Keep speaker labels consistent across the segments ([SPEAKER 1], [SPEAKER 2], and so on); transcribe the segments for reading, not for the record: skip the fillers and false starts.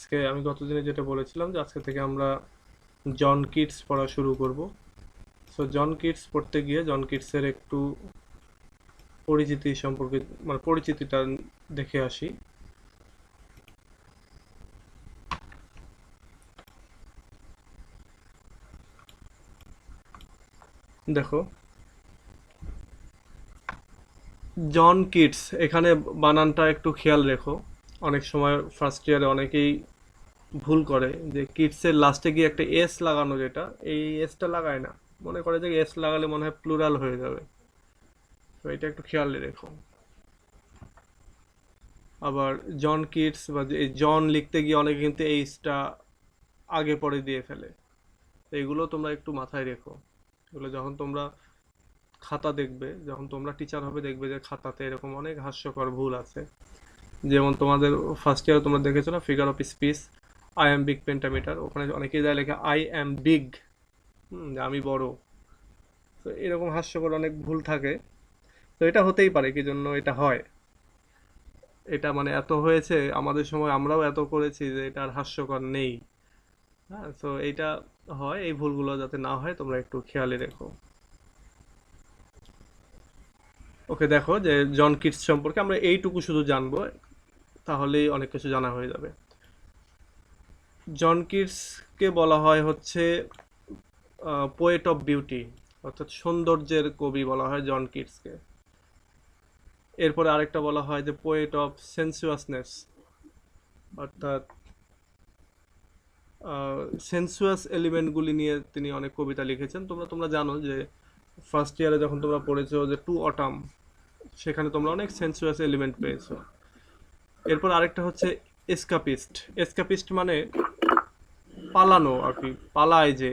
[SPEAKER 1] আজকে আমি গতদিনে যেটা বলেছিলাম যে আজকে থেকে আমরা জন কিটস পড়া শুরু করব। সো জন কিটস পড়তে গিয়ে জন কিটসের একটু পরিচিতি সম্পর্কে মানে পরিচিতিটা দেখে আসি। দেখো, জন কিটস এখানে বানানটা একটু খেয়াল রেখো। অনেক সময় ফার্স্ট ইয়ারে অনেকেই ভুল করে যে কিটসের লাস্টে গিয়ে একটা এস লাগানো, যেটা এই এসটা লাগায় না, মনে করে যে এস লাগালে মনে হয় প্লুরাল হয়ে যাবে। তো এটা একটু খেয়াল রেখো। আবার জন কিটস বা এই জন লিখতে গিয়ে অনেকে কিন্তু এইচটা আগে পরে দিয়ে ফেলে। তো এগুলো তোমরা একটু মাথায় রেখো। এগুলো যখন তোমরা খাতা দেখবে, যখন তোমরা টিচার হবে, দেখবে যে খাতাতে এরকম অনেক হাস্যকর ভুল আছে। যেমন তোমাদের ফার্স্ট ইয়ারে তোমরা দেখেছো না, figure of speech, I am big pentameter, ওখানে অনেকেই যায় লেখে আই এম বিগ, যে আমি বড়। তো এরকম হাস্যকর অনেক ভুল থাকে। তো এটা হতেই পারে, কি জন্য এটা হয়, এটা মানে এত হয়েছে আমাদের সময়, আমরাও এত করেছি যে এটা আর হাস্যকর নেই। হ্যাঁ, তো এইটা হয়, এই ভুলগুলো যাতে না হয় তোমরা একটু খেয়ালে রেখো। ওকে, দেখো যে জন কিটস সম্পর্কে আমরা এইটুকু শুধু জানবো, তাহলেই অনেক কিছু জানা হয়ে যাবে। জন কিটসকে বলা হয় হচ্ছে পোয়েট অফ বিউটি, অর্থাৎ সৌন্দর্যের কবি বলা হয় জন কিটসকে। এরপরে আরেকটা বলা হয় যে পোয়েট অফ সেন্সুয়াসনেস, অর্থাৎ সেন্সুয়াস এলিমেন্টগুলি নিয়ে তিনি অনেক কবিতা লিখেছেন। তোমরা তোমরা জানো যে ফার্স্ট ইয়ারে যখন তোমরা পড়েছো যে টু অটাম, সেখানে তোমরা অনেক সেন্সুয়াস এলিমেন্ট পেয়েছো। এরপর আরেকটা হচ্ছে এসকাপিস্ট। এসকাপিস্ট মানে পালানো আর কি, পালায় যে।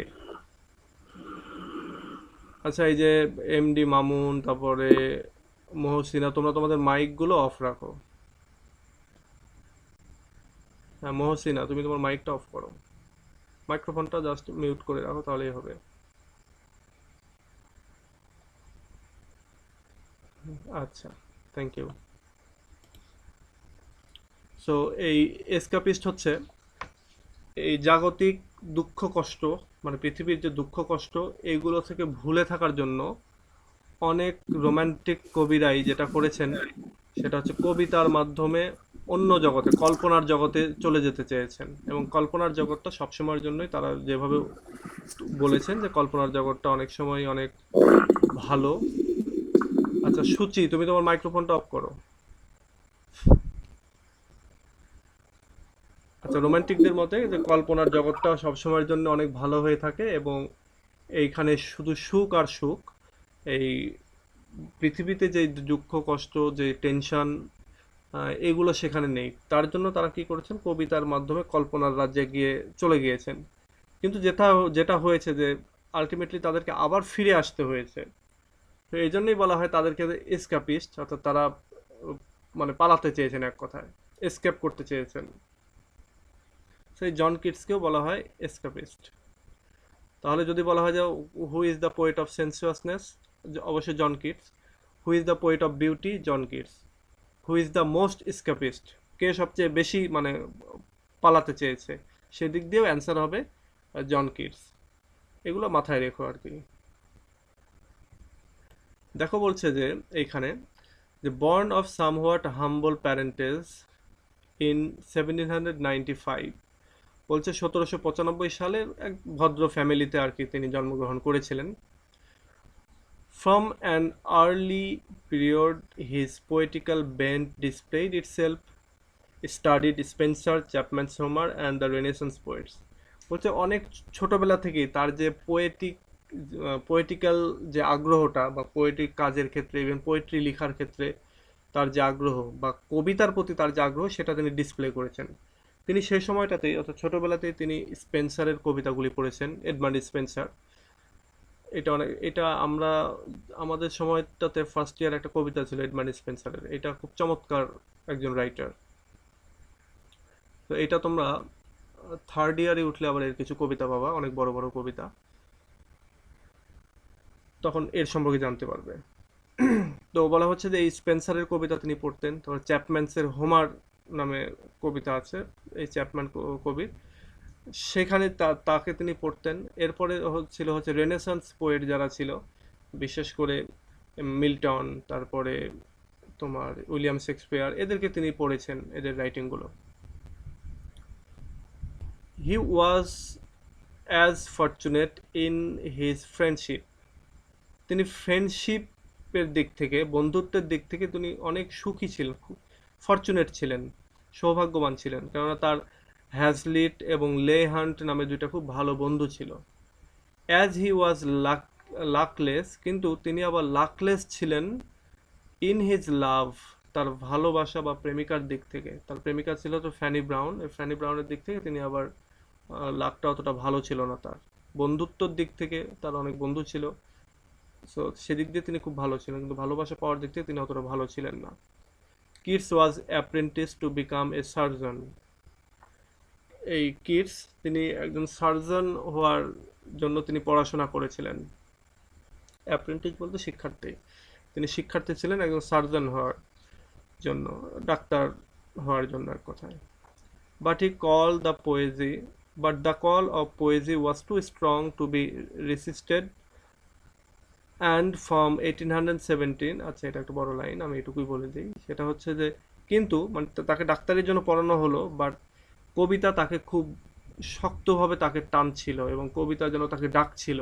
[SPEAKER 1] আচ্ছা, এই যে এমডি মামুন, তারপরে মহসিনা, তোমরা তোমাদের মাইকগুলো অফ রাখো। হ্যাঁ মহসিনা, তুমি তোমার মাইকটা অফ করো, মাইক্রোফোনটা জাস্ট মিউট করে রাখো, তাহলেই হবে। আচ্ছা, থ্যাংক ইউ। সো এই এসকাপিস্ট হচ্ছে এই জাগতিক দুঃখ কষ্ট, মানে পৃথিবীর যে দুঃখ কষ্ট, এইগুলো থেকে ভুলে থাকার জন্য অনেক রোমান্টিক কবিরাই যেটা করেছেন সেটা হচ্ছে কবিতার মাধ্যমে অন্য জগতে, কল্পনার জগতে চলে যেতে চেয়েছেন। এবং কল্পনার জগৎটা সবসময়ের জন্যই তারা যেভাবে বলেছেন যে কল্পনার জগৎটা অনেক সময় অনেক ভালো। আচ্ছা সুচি, তুমি তোমার মাইক্রোফোনটা অফ করো। আচ্ছা, রোমান্টিকদের মতে যে কল্পনার জগৎটা সবসময়ের জন্য অনেক ভালো হয়ে থাকে, এবং এইখানে শুধু সুখ আর সুখ। এই পৃথিবীতে যে দুঃখ কষ্ট, যে টেনশন, এগুলো সেখানে নেই। তার জন্য তারা কি করেছেন, কবিতার মাধ্যমে কল্পনার রাজ্যে গিয়ে চলে গিয়েছেন। কিন্তু যেটা যেটা হয়েছে যে আলটিমেটলি তাদেরকে আবার ফিরে আসতে হয়েছে। তো এই জন্যই বলা হয় তাদেরকে এসকাপিস্ট, অর্থাৎ তারা মানে পালাতে চেয়েছেন, এক কথায় এসকেপ করতে চেয়েছেন। সেই জন কিটসকেও বলা হয় এসকাপিস্ট। তাহলে যদি বলা হয় যে who is the poet of sensuousness, অবশ্যই John Keats. Who is the poet of beauty, John Keats. Who is the most escapist, কে সবচেয়ে বেশি মানে পালাতে চেয়েছে, সেদিক দিয়েও অ্যান্সার হবে জন কিটস। এগুলো মাথায় রেখো আর কি। দেখো বলছে যে এইখানে যে born of somewhat humble parentage in 1795, বলছে 1795 সালের এক ভদ্র ফ্যামিলিতে আর কি তিনি জন্মগ্রহণ করেছিলেন। From an early period his poetical bent displayed itself, studied Spenser, Chapman's Homer and the Renaissance poets. বলছে অনেক ছোটবেলা থেকেই তার যে পোয়েটিক্যাল যে আগ্রহটা, বা পোয়েটিক কাজের ক্ষেত্রে, ইভেন পোয়েট্রি লেখার ক্ষেত্রে তার যে আগ্রহ, বা কবিতার প্রতি তার যে আগ্রহ, সেটা তিনি ডিসপ্লে করেছেন। তিনি সেই সময়টাতেই, অর্থাৎ ছোটবেলাতেই তিনি স্পেন্সারের কবিতাগুলি পড়েছেন, এডমান্ড স্পেন্সার। এটা অনেক, এটা আমরা আমাদের সময়টাতে ফার্স্ট ইয়ার একটা কবিতা ছিল এডমান্ড স্পেন্সারের, এটা খুব চমৎকার একজন রাইটার। তো এটা তোমরা থার্ড ইয়ারে উঠলে আবার এর কিছু কবিতা পাবা, অনেক বড় বড় কবিতা, তখন এর সম্পর্কে জানতে পারবে। তো বলা হচ্ছে যে এই স্পেন্সারের কবিতা তিনি পড়তেন। তারপর চ্যাপম্যানসের হোমার নামে কবিতা আছে, এই চ্যাপম্যান কবির। সেখানে তাকে তিনি পড়তেন। এরপরে হচ্ছে রেনেসান্স পোয়েট যারা ছিল, বিশেষ করে মিল্টন, তারপরে তোমার উইলিয়াম শেক্সপিয়ার, এদেরকে তিনি পড়েছেন, এদের রাইটিংগুলো। He was as fortunate in his friendship. তিনি ফ্রেন্ডশিপের দিক থেকে, বন্ধুত্বের দিক থেকে তিনি অনেক সুখী ছিলেন, ফর্চুনেট ছিলেন, সৌভাগ্যবান ছিলেন, কেননা তার হ্যাজলিট এবং লে হান্ট নামে দুইটা খুব ভালো বন্ধু ছিল। অ্যাজ হি ওয়াজ লাকলেস, কিন্তু তিনি আবার লাকলেস ছিলেন ইন হিজ লাভ, তার ভালোবাসা বা প্রেমিকার দিক থেকে। তার প্রেমিকা ছিল তো ফ্যানি ব্রাউন, এই ফ্যানি ব্রাউনের দিক থেকে তিনি আবার লাকটা অতটা ভালো ছিল না তার। বন্ধুত্বর দিক থেকে তার অনেক বন্ধু ছিল, সো সেদিক দিয়ে তিনি খুব ভালো ছিলেন, কিন্তু ভালোবাসা পাওয়ার দিক থেকে তিনি অতটা ভালো ছিলেন না। Keats was apprentice to become a surgeon. এই কিটস তিনি একজন সার্জন হওয়ার জন্য তিনি পড়াশোনা করেছিলেন। অ্যাপ্রেন্টিস বলতে শিক্ষার্থী, তিনি শিক্ষার্থী ছিলেন একজন সার্জন হওয়ার জন্য, ডাক্তার হওয়ার জন্য এক কথায়। But he call the poesy, but the call of poesy was too strong to be resisted, and from 1817, আচ্ছা এটা একটা বড় লাইন, আমি এটুকুই বলে দিই, সেটা হচ্ছে যে কিন্তু মানে তাকে ডাক্তারের জন্য পড়ানো হলো, বাট কবিতা তাকে খুব শক্তভাবে তাকে টানছিল এবং কবিতা যেন তাকে ডাকছিল,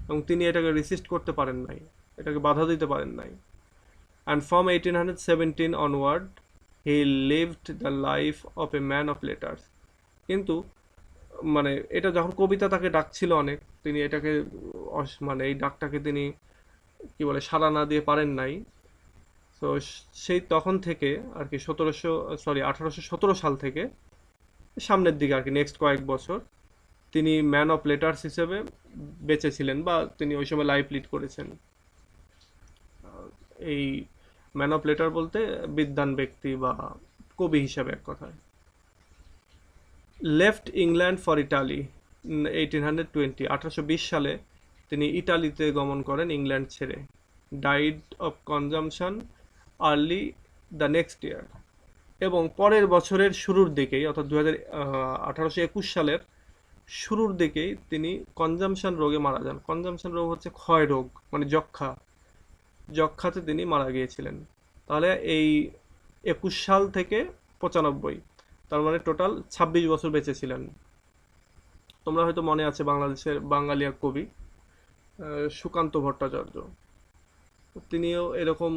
[SPEAKER 1] এবং তিনি এটাকে রেসিস্ট করতে পারেন নাই, এটাকে বাধা দিতে পারেন নাই। And from 1817 onward he lived the life of a man of letters. কিন্তু মানে এটা যখন কবিতা তাকে ডাকছিল অনেক, তিনি এটাকে মানে এই ডাকটাকে তিনি কি বলে সাড়া না দিয়ে পারেন নাই। তো সেই তখন থেকে আর কি 1817 সাল থেকে সামনের দিকে আর কি নেক্সট কয়েক বছর তিনি ম্যান অফ লেটার্স হিসেবে বেঁচে ছিলেন, বা তিনি ওই সময় লাইফ লিড করেছেন। এই ম্যান অফ লেটার বলতে বিদ্বান ব্যক্তি বা কবি হিসাবে এক কথায়। লেফট ইংল্যান্ড ফর ইটালি 1820, 1820 সালে তিনি ইটালিতে গমন করেন ইংল্যান্ড ছেড়ে। Died of consumption early the next year, এবং পরের বছরের শুরুর দিকেই, অর্থাৎ 1821 সালের শুরুর দিকেই তিনি কনজামশন রোগে মারা যান। কনজামশন রোগ হচ্ছে ক্ষয় রোগ, মানে যক্ষা, যক্ষাতে তিনি মারা গিয়েছিলেন। তাহলে এই 21 সাল থেকে 95, তার মানে টোটাল 26 বছর বেঁচে ছিলেন। তোমরা হয়তো মনে আছে বাংলাদেশের বাঙালি এক কবি সুকান্ত ভট্টাচার্য, তিনিও এরকম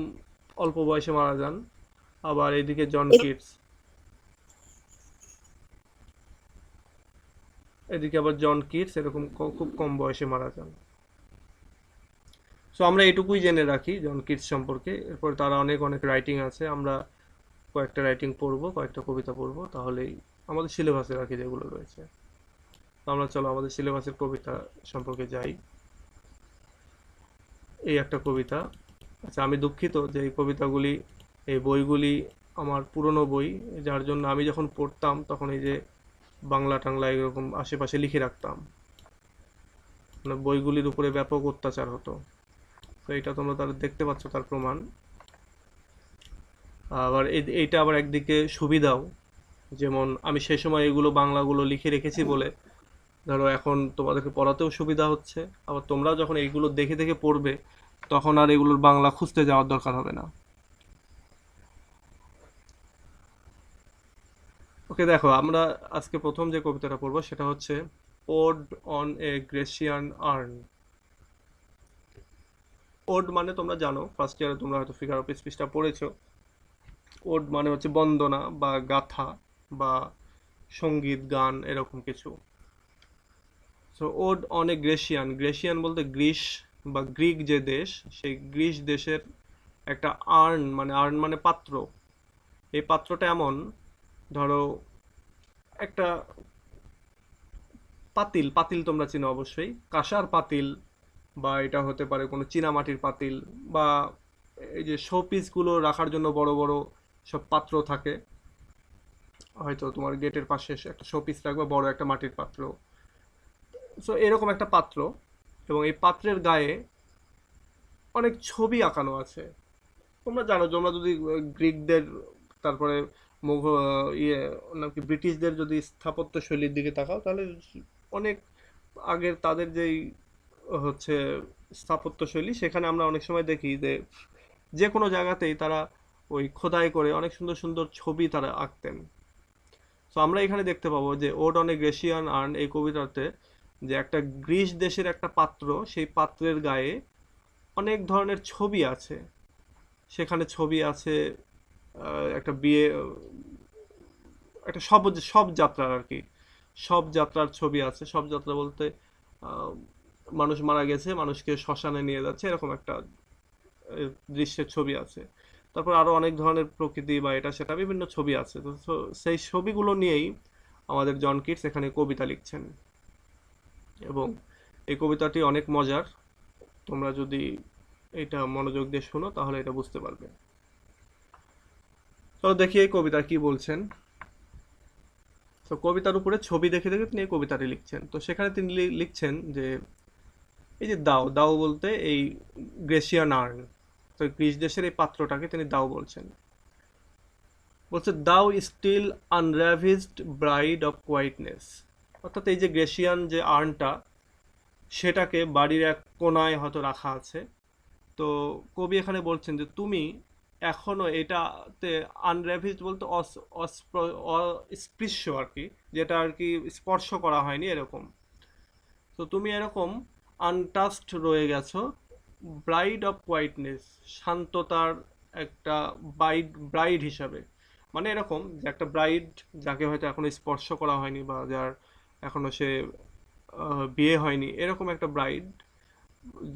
[SPEAKER 1] অল্প বয়সে মারা যান। আবার এদিকে জন কিটস, এদিকে আবার জন কিটস এরকম খুব কম বয়সে মারা যান। সো আমরা এটুকুই জেনে রাখি জন কিটস সম্পর্কে। এরপর তারা অনেক অনেক রাইটিং আছে, আমরা কয়েকটা রাইটিং পড়বো, কয়েকটা কবিতা পড়বো, তাহলেই আমাদের সিলেবাসে রাখি যেগুলো রয়েছে। তো আমরা চলো আমাদের সিলেবাসের কবিতা সম্পর্কে যাই। এই একটা কবিতা। আচ্ছা, আমি দুঃখিত যে এই কবিতাগুলি, এই বইগুলি আমার পুরনো বই, যার জন্য আমি যখন পড়তাম তখন এই যে বাংলা টাংলা এরকম আশেপাশে লিখে রাখতাম, মানে বইগুলির উপরে ব্যাপক অত্যাচার হতো। তো এটা তোমরা তার দেখতে পাচ্ছ, তার প্রমাণ। আবার এইটা আবার একদিকে সুবিধাও, যেমন আমি সেই সময় এগুলো বাংলাগুলো লিখে রেখেছি বলে ধরো এখন তোমাদেরকে পড়াতেও সুবিধা হচ্ছে, আবার তোমরা যখন এইগুলো দেখে দেখে পড়বে তখন আর এগুলোর বাংলা খুঁজতে যাওয়ার দরকার হবে না। ওকে, দেখো আমরা আজকে প্রথম যে কবিতাটা পড়বো সেটা হচ্ছে ode on a Grecian urn. Ode মানে তোমরা জানো, ফার্স্ট ইয়ারে তোমরা হয়তো ফিগার অফ স্পিচটা পড়েছো। ওড মানে হচ্ছে বন্দনা বা গাথা বা সঙ্গীত গান এরকম কিছু। সো ওড অন এ গ্রেসিয়ান, গ্রেসিয়ান বলতে গ্রিস বা গ্রিক যে দেশ, সেই গ্রিস দেশের একটা আর্ন, মানে আর্ন মানে পাত্র। এই পাত্রটা এমন, ধরো একটা পাতিল, পাতিল তোমরা চিনো অবশ্যই, কাঁসার পাতিল, বা এটা হতে পারে কোনো চীনামাটির পাতিল, বা এই যে শোপিসগুলো রাখার জন্য বড় বড় সব পাত্র থাকে, হয়তো তোমার গেটের পাশে একটা শোপিস রাখবে বড় একটা মাটির পাত্র। সো এরকম একটা পাত্র, এবং এই পাত্রের গায়ে অনেক ছবি আঁকানো আছে। তোমরা জানো, তোমরা যদি গ্রিকদের, তারপরে ইয়ে ওর নাম কি, ব্রিটিশদের যদি স্থাপত্য শৈলীর দিকে তাকাও তাহলে অনেক আগের তাদের যেই হচ্ছে স্থাপত্য শৈলী, সেখানে আমরা অনেক সময় দেখি যে যে কোনো জায়গাতেই তারা ওই খোদাই করে অনেক সুন্দর সুন্দর ছবি তারা আঁকতেন। তো আমরা এখানে দেখতে পাবো যে ode on a Grecian earn এই কবিতাতে যে একটা গ্রিস দেশের একটা পাত্র, সেই পাত্রের গায়ে অনেক ধরনের ছবি আছে। সেখানে ছবি আছে একটা বিয়ে, একটা সব সব যাত্রার আর কি, সব যাত্রার ছবি আছে। সব যাত্রা বলতে আহ, মানুষ মারা গেছে, মানুষকে শ্মশানে নিয়ে যাচ্ছে, এরকম একটা দৃশ্যের ছবি আছে। তারপর আরো অনেক ধরনের প্রকৃতি বা এটা সেটা বিভিন্ন ছবি আছে। তো সেই ছবিগুলো নিয়েই আমাদের জন কিটস এখানে কবিতা লিখছেন। এবং এই কবিতাটি অনেক মজার, তোমরা যদি এটা মনোযোগ দিয়ে শোনো তাহলে এটা বুঝতে পারবে। তো দেখি এই কবিতা কি বলছেন। তো কবিতার উপরে ছবি দেখে দেখে তিনি এই কবিতাটি লিখছেন। তো সেখানে তিনি লিখছেন যে এই যে দাও, দাও বলতে এই গ্রেসিয়ান আর্ন, তো গ্রিস দেশের এই পাত্রটাকে তিনি দাও বলছেন। বলছে দাও স্টিল আনরাভিজড ব্রাইড অফ কোয়াইটনেস, অর্থাৎ এই যে গ্রেসিয়ান যে আর্নটা, সেটাকে বাড়ির এক কোনায় হয়তো রাখা আছে। তো কবি এখানে বলছেন যে তুমি এখনো এটাতে আনরাভিজড বলতে অস্পৃশ্য আর কি, যেটা আর কি স্পর্শ করা হয়নি এরকম। তো তুমি এরকম আনটাচড রয়ে গেছো, ব্রাইড অফ কোয়াইটনেস, শান্ততার একটা ব্রাইড, ব্রাইড হিসাবে। মানে এরকম যে একটা ব্রাইড যাকে হয়তো এখনো স্পর্শ করা হয়নি বা যার এখনো সে বিয়ে হয়নি, এরকম একটা ব্রাইড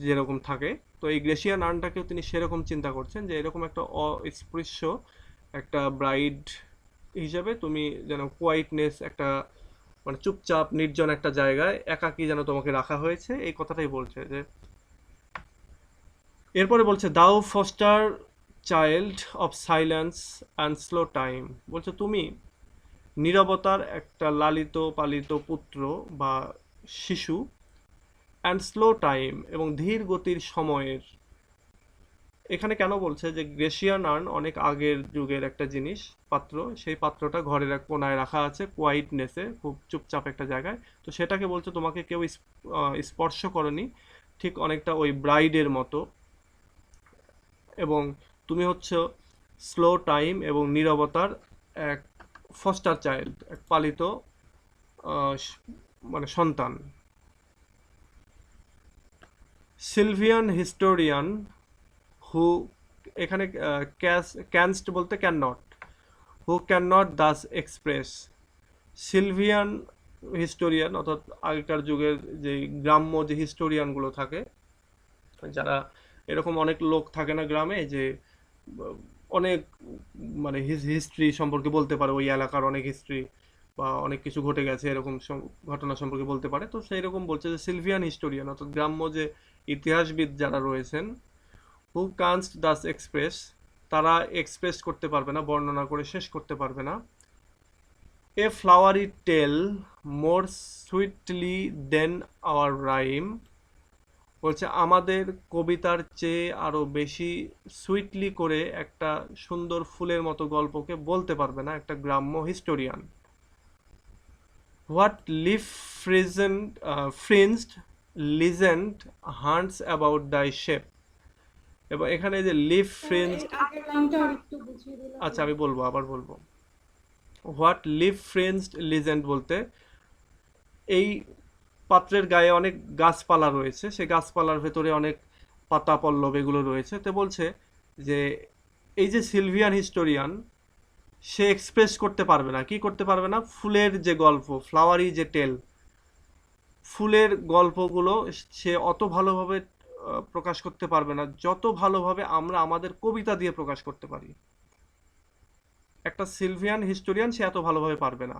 [SPEAKER 1] যেরকম থাকে। তো এই গ্রেসিয়ান আর্নটাকেও তিনি সেরকম চিন্তা করছেন যে এরকম একটা অস্পৃশ্য একটা ব্রাইড হিসাবে তুমি যেন কোয়াইটনেস, একটা মানে চুপচাপ নির্জন একটা জায়গায় একাকী যেন তোমাকে রাখা হয়েছে, এই কথাটাই বলছে। যে এরপরে বলছে দাও foster child of silence and slow time, বলছে তুমি নীরবতার একটা লালিত পালিত পুত্র বা শিশু, অ্যান্ড স্লো টাইম এবং ধীর গতির সময়ের। এখানে কেন বলছে যে গ্রেসিয়ান আর্ন অনেক আগের যুগের একটা জিনিস, পাত্র, সেই পাত্রটা ঘরের এক কোনায় রাখা আছে কোয়াইটনেসে, খুব চুপচাপ একটা জায়গায়। তো সেটাকে বলছে তোমাকে কেউ স্পর্শ করেনি, ঠিক অনেকটা ওই ব্রাইডের মতো। এবং তুমি হচ্ছে স্লো টাইম এবং নীরবতার এক ফস্টার চাইল্ড, এক পালিত আহ, স- মানে সন্তান। সিলভিয়ান হিস্টোরিয়ান হু, এখানে ক্যানস্ট বলতে can not, who can not thus express. Sylvan historian অর্থাৎ আগেকার যুগের যে গ্রাম্য যে হিস্টোরিয়ানগুলো থাকে, যারা এরকম অনেক লোক থাকে না গ্রামে যে আহ, অনেক মানে হিস্ট্রি সম্পর্কে বলতে পারে, ওই এলাকার অনেক হিস্ট্রি বা অনেক কিছু ঘটে গেছে এরকম ঘটনা সম্পর্কে বলতে পারে। তো সেই রকম বলছে যে সিলভিয়ান হিস্টোরিয়ান অর্থাৎ গ্রাম্য যে ইতিহাসবিদ যারা রয়েছেন, হু কান্ট দাস এক্সপ্রেস, তারা এক্সপ্রেস করতে পারবে না, বর্ণনা করে শেষ করতে পারবে না, এ ফ্লাওয়ারি টেল মোর সুইটলি দেন আওয়ার রাইম, বলছে আমাদের কবিতার চেয়ে আরো বেশি সুইটলি করে একটা সুন্দর ফুলের মতো গল্পকে বলতে পারবে না একটা গ্রাম্য historian. What leaf fringed fringed legend haunts about thy shape. এবং এখানে যে লিভ
[SPEAKER 2] এই
[SPEAKER 1] ফ্রিঞ্জড,
[SPEAKER 2] আগের লাইনটা আর একটু বুঝিয়ে দিলে
[SPEAKER 1] আচ্ছা
[SPEAKER 2] ভালো
[SPEAKER 1] আমি
[SPEAKER 2] হতো।
[SPEAKER 1] বলবো, আবার বলবো। হোয়াট লিভ ফ্রিঞ্জড লিজেন্ড বলতে এই পাত্রের গায়ে অনেক গাছপালা রয়েছে, সেই গাছপালার ভেতরে অনেক পাতা পল্লব এগুলো রয়েছে। তো বলছে যে এই যে সিলভিয়ান হিস্টোরিয়ান, সে এক্সপ্রেস করতে পারবে না, কি করতে পারবে না, ফুলের যে গল্প, ফ্লাওয়ারি যে টেল, ফুলের গল্পগুলো সে অত ভালোভাবে প্রকাশ করতে পারবে না যত ভালোভাবে আমরা আমাদের কবিতা দিয়ে প্রকাশ করতে পারি। একটা সিলভিয়ান হিস্টোরিয়ান সে এত ভালোভাবে পারবে না।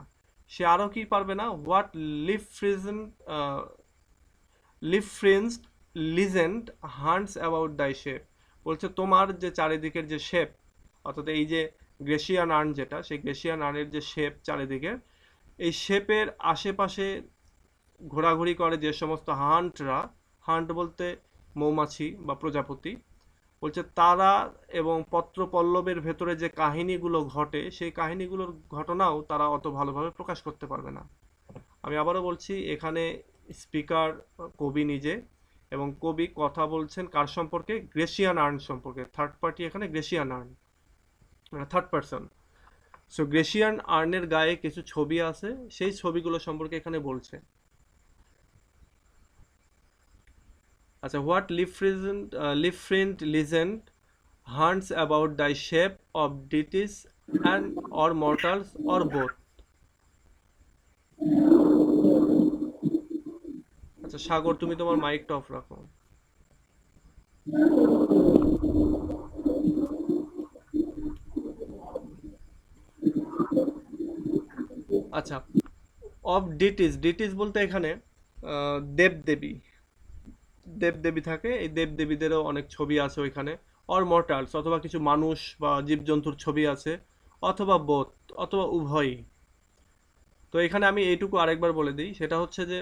[SPEAKER 1] সে আরো কি পারবে না, what leaf fringed leaf friends legend haunts about thy shape, বলছে তোমার যে চারিদিকের যে শেপ, অর্থাৎ এই যে গ্রেসিয়ান আর্ন যেটা, সেই গ্রেসিয়ান আর্নের যে শেপ চারিদিকে, এই শেপের আশেপাশে ঘোরাঘুরি করে যে সমস্ত হান্টরা, হান্ট বলতে মৌমাছি বা প্রজাপতি, বলছে তারা এবং পত্রপল্লবের ভেতরে যে কাহিনীগুলো ঘটে সেই কাহিনীগুলোর ঘটনাও তারা অত ভালোভাবে প্রকাশ করতে পারবে না। আমি আবারও বলছি, এখানে স্পিকার কবি নিজে, এবং কবি কথা বলছেন কার সম্পর্কে? গ্রেসিয়ান আর্ন সম্পর্কে। থার্ড পার্টি এখানে গ্রেসিয়ান আর্ন, মানে থার্ড পার্সন। সো গ্রেসিয়ান আর্নের গায়ে কিছু ছবি আছে, সেই ছবিগুলো সম্পর্কে এখানে বলছে। আচ্ছা, what leaf fringed legend haunts about the shape of deities and or mortals or both. আচ্ছা সাগর, তুমি তোমার মাইকটা অফ রাখো। আচ্ছা, অফ ডিটিস, ডিটিস বলতে এখানে দেবদেবী, দেবদেবী থাকে, এই দেবদেবীদেরও অনেক ছবি আছে ওইখানে। অর মর্টালস, অথবা কিছু মানুষ বা জীবজন্তুর ছবি আছে, অথবা বোথ, অথবা উভয়ই। তো এখানে আমি এইটুকু আরেকবার বলে দিই, সেটা হচ্ছে যে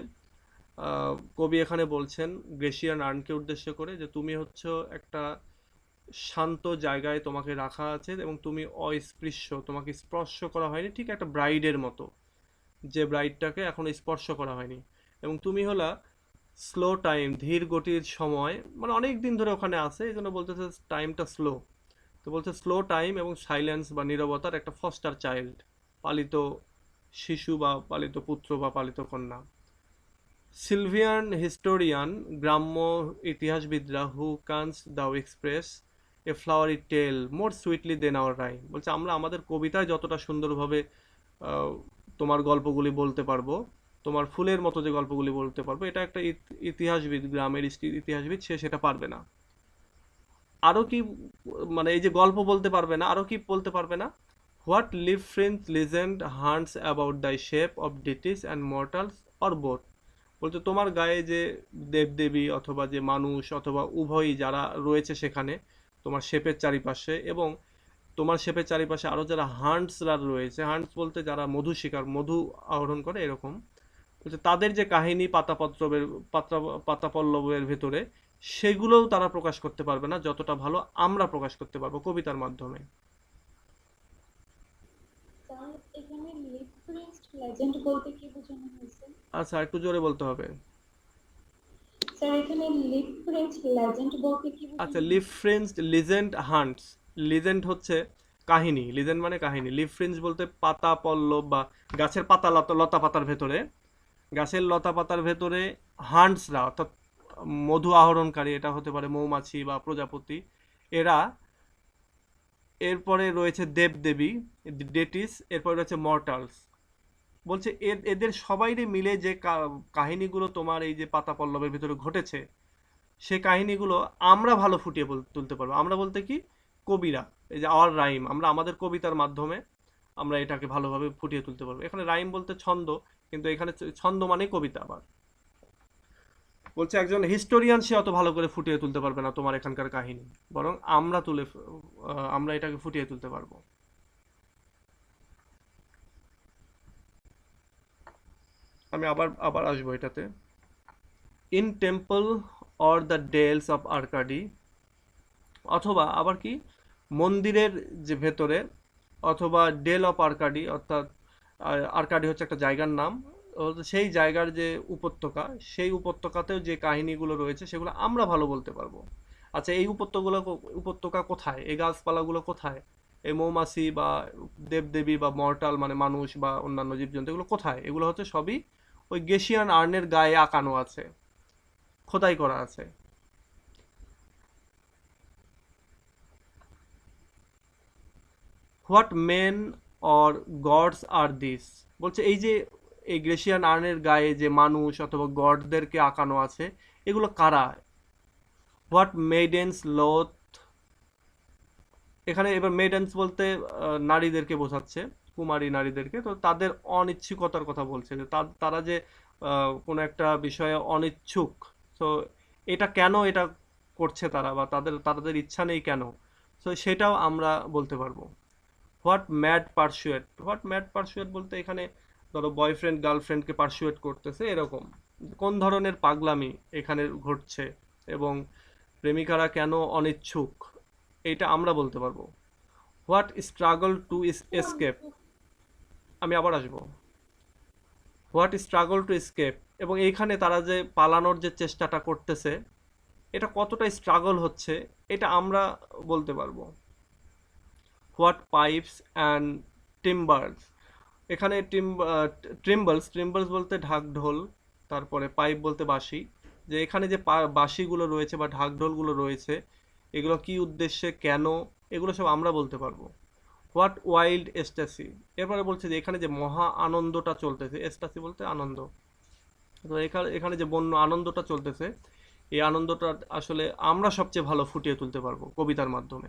[SPEAKER 1] কবি এখানে বলছেন গ্রেসিয়ান আর্নকে উদ্দেশ্য করে যে তুমি হচ্ছে একটা শান্ত জায়গায় তোমাকে রাখা আছে এবং তুমি অস্পৃশ্য, তোমাকে স্পর্শ করা হয়নি, ঠিক একটা ব্রাইডের মতো, যে ব্রাইডটাকে এখনো স্পর্শ করা হয়নি। এবং তুমি হলা স্লো টাইম, ধীর গতির সময়, মানে অনেক দিন ধরে ওখানে আছে, এই জন্য বলতেছে টাইমটা স্লো। তো বলছে স্লো টাইম এবং সাইলেন্স বা নীরবতার একটা ফস্টার চাইল্ড, পালিত শিশু বা পালিত পুত্র বা পালিত কন্যা। সিলভিয়ান হিস্টোরিয়ান, গ্রাম্য ইতিহাসবিদরা, হু কান্স দাও এক্সপ্রেস এ ফ্লাওয়ারি টেল মোর সুইটলি দেন আওয়ার রাইম। বলছে আমরা আমাদের কবিতায় যতটা সুন্দরভাবে আহ, তোমার গল্পগুলি বলতে পারবো, তোমার ফুলের মতো যে গল্পগুলি বলতে পারবো, এটা একটা ইতিহাসবিদ, গ্রামের ইতিহাসবিদ, সে সেটা পারবে না। আরো কি, মানে এই যে গল্প বলতে পারবে না, আরো কি বলতে পারবে না? What leaf fringed legend haunts about the shape of deities and mortals or both. বলতে তোমার গায়ে যে দেবদেবী অথবা যে মানুষ অথবা উভয়ই যারা রয়েছে সেখানে তোমার শেপের চারিপাশে, এবং তোমার শেপের চারিপাশে আরো যারা হান্টসরা রয়েছে, হান্টস বলতে যারা মধু শিকার, মধু আহরণ করে এরকম, বলছে তাদের যে কাহিনী পাতাপত্রবের পাতা পাতাপল্লবের ভেতরে, সেগুলোও তারা প্রকাশ করতে পারবে না যতটা ভালো আমরা প্রকাশ করতে পারবো কবিতার মাধ্যমে।
[SPEAKER 2] স্যার, এখানে লিফরেন্সড লেজেন্ড বলতে কি বোঝানো হয়েছে?
[SPEAKER 1] আচ্ছা একটু জোরে বলতে হবে।
[SPEAKER 2] স্যার, এখানে লিফরেন্সড লেজেন্ড বলতে কি
[SPEAKER 1] আচ্ছা,
[SPEAKER 2] বোঝানো
[SPEAKER 1] লিভ
[SPEAKER 2] হয়েছে?
[SPEAKER 1] ফ্রেঞ্চ লিজেন্ড হান্টস, লিজেন্ড হচ্ছে কাহিনী, লিজেন্ড মানে কাহিনী, লিভ ফ্রেঞ্চ বলতে পাতা পল্লব বা গাছের পাতা, লতা লতা পাতার ভেতরে, গাছের লতা পাতার ভেতরে হান্টসরা, অর্থাৎ মধু আহরণকারী, এটা হতে পারে মৌমাছি বা প্রজাপতি, এরা, এরপরে রয়েছে দেবদেবী ডেটিস, এরপরে রয়েছে মর্টালস। বলছে এদের সবাইরে মিলে যে কাহিনীগুলো তোমার এই যে পাতা পল্লবের ভিতরে ঘটেছে, সে কাহিনীগুলো আমরা ভালো ফুটিয়ে তুলতে পারবো। আমরা বলতে কি, কবিরা, এই যে আওয়ার রাইম, আমরা আমাদের কবিতার মাধ্যমে আমরা এটাকে ভালোভাবে ফুটিয়ে তুলতে পারবো। এখানে রাইম বলতে ছন্দ, কিন্তু এখানে ছন্দ মানে কবিতা আবার। বলছে একজন হিস্টোরিয়ান সে অত ভালো করে ফুটিয়ে তুলতে পারবে না তোমার এখানকার কাহিনী, বরং আমরা এটাকে ফুটিয়ে তুলতে পারবো। আমি আবার আবার আসবো এটাতে। In temple or the dales of Arcady, অথবা আবার কি, মন্দিরের যে ভেতরে, অথবা ডেল অফ আর্কাডি, অর্থাৎ আর্কাডি হচ্ছে একটা জায়গার নাম, সেই জায়গার যে উপত্যকা, সেই উপত্যকাতেও যে কাহিনীগুলো রয়েছে সেগুলো আমরা ভালো বলতে পারবো। আচ্ছা, এই উপত্যকা কোথায়, এই গাছপালাগুলো কোথায়, এই মৌমাছি বা দেবদেবী বা মর্টাল মানে মানুষ বা অন্যান্য জীবজন্তু, এগুলো কোথায়? এগুলো হচ্ছে সবই ওই গেশিয়ান আর্নের গায়ে আঁকানো আছে, খোদাই করা আছে। What men or gods are this. বলছে এই যে এই গ্রেসিয়ান আর্নের গায়ে যে মানুষ অথবা গডদেরকে আঁকানো আছে, এগুলো কারা? হোয়াট মেডেন্স লোথ, এখানে এবার মেডেন্স বলতে নারীদেরকে বোঝাচ্ছে, কুমারী নারীদেরকে। তো তাদের অনিচ্ছুকতার কথা বলছে, যে তারা যে কোনো একটা বিষয়ে অনিচ্ছুক। তো এটা কেন এটা করছে তারা, বা তাদের ইচ্ছা নেই কেন, তো সেটাও আমরা বলতে পারবো। হোয়াট ম্যাড পারসুয়েট বলতে এখানে ধরো বয়ফ্রেন্ড গার্লফ্রেন্ডকে পারসুয়েট করতেছে এরকম, কোন ধরনের পাগলামি এখানে ঘটছে, এবং প্রেমিকারা কেন অনিচ্ছুক, এটা আমরা বলতে পারবো। হোয়াট স্ট্রাগল টু এসকেপ, আমি আবার আসবো। হোয়াট স্ট্রাগল টু এসকেপ, এবং এইখানে তারা যে পালানোর যে চেষ্টাটা করতেছে এটা কতটা স্ট্রাগল হচ্ছে, এটা আমরা বলতে পারবো। হোয়াট পাইপস অ্যান্ড টিম্বার্স, এখানে ট্রিম্বলস, ট্রিম্বলস বলতে ঢাক ঢোল, তারপরে পাইপ বলতে বাঁশি, যে এখানে যে বাঁশিগুলো রয়েছে বা ঢাক ঢোলগুলো রয়েছে এগুলো কি উদ্দেশ্যে, কেন, এগুলো সব আমরা বলতে পারবো। হোয়াট ওয়াইল্ড এস্টাসি, এরপরে বলছে যে এখানে যে মহা আনন্দটা চলতেছে, এস্টাসি বলতে আনন্দ, তো এখানে এখানে যে বন্য আনন্দটা চলতেছে এই আনন্দটা আসলে আমরা সবচেয়ে ভালো ফুটিয়ে তুলতে পারবো কবিতার মাধ্যমে।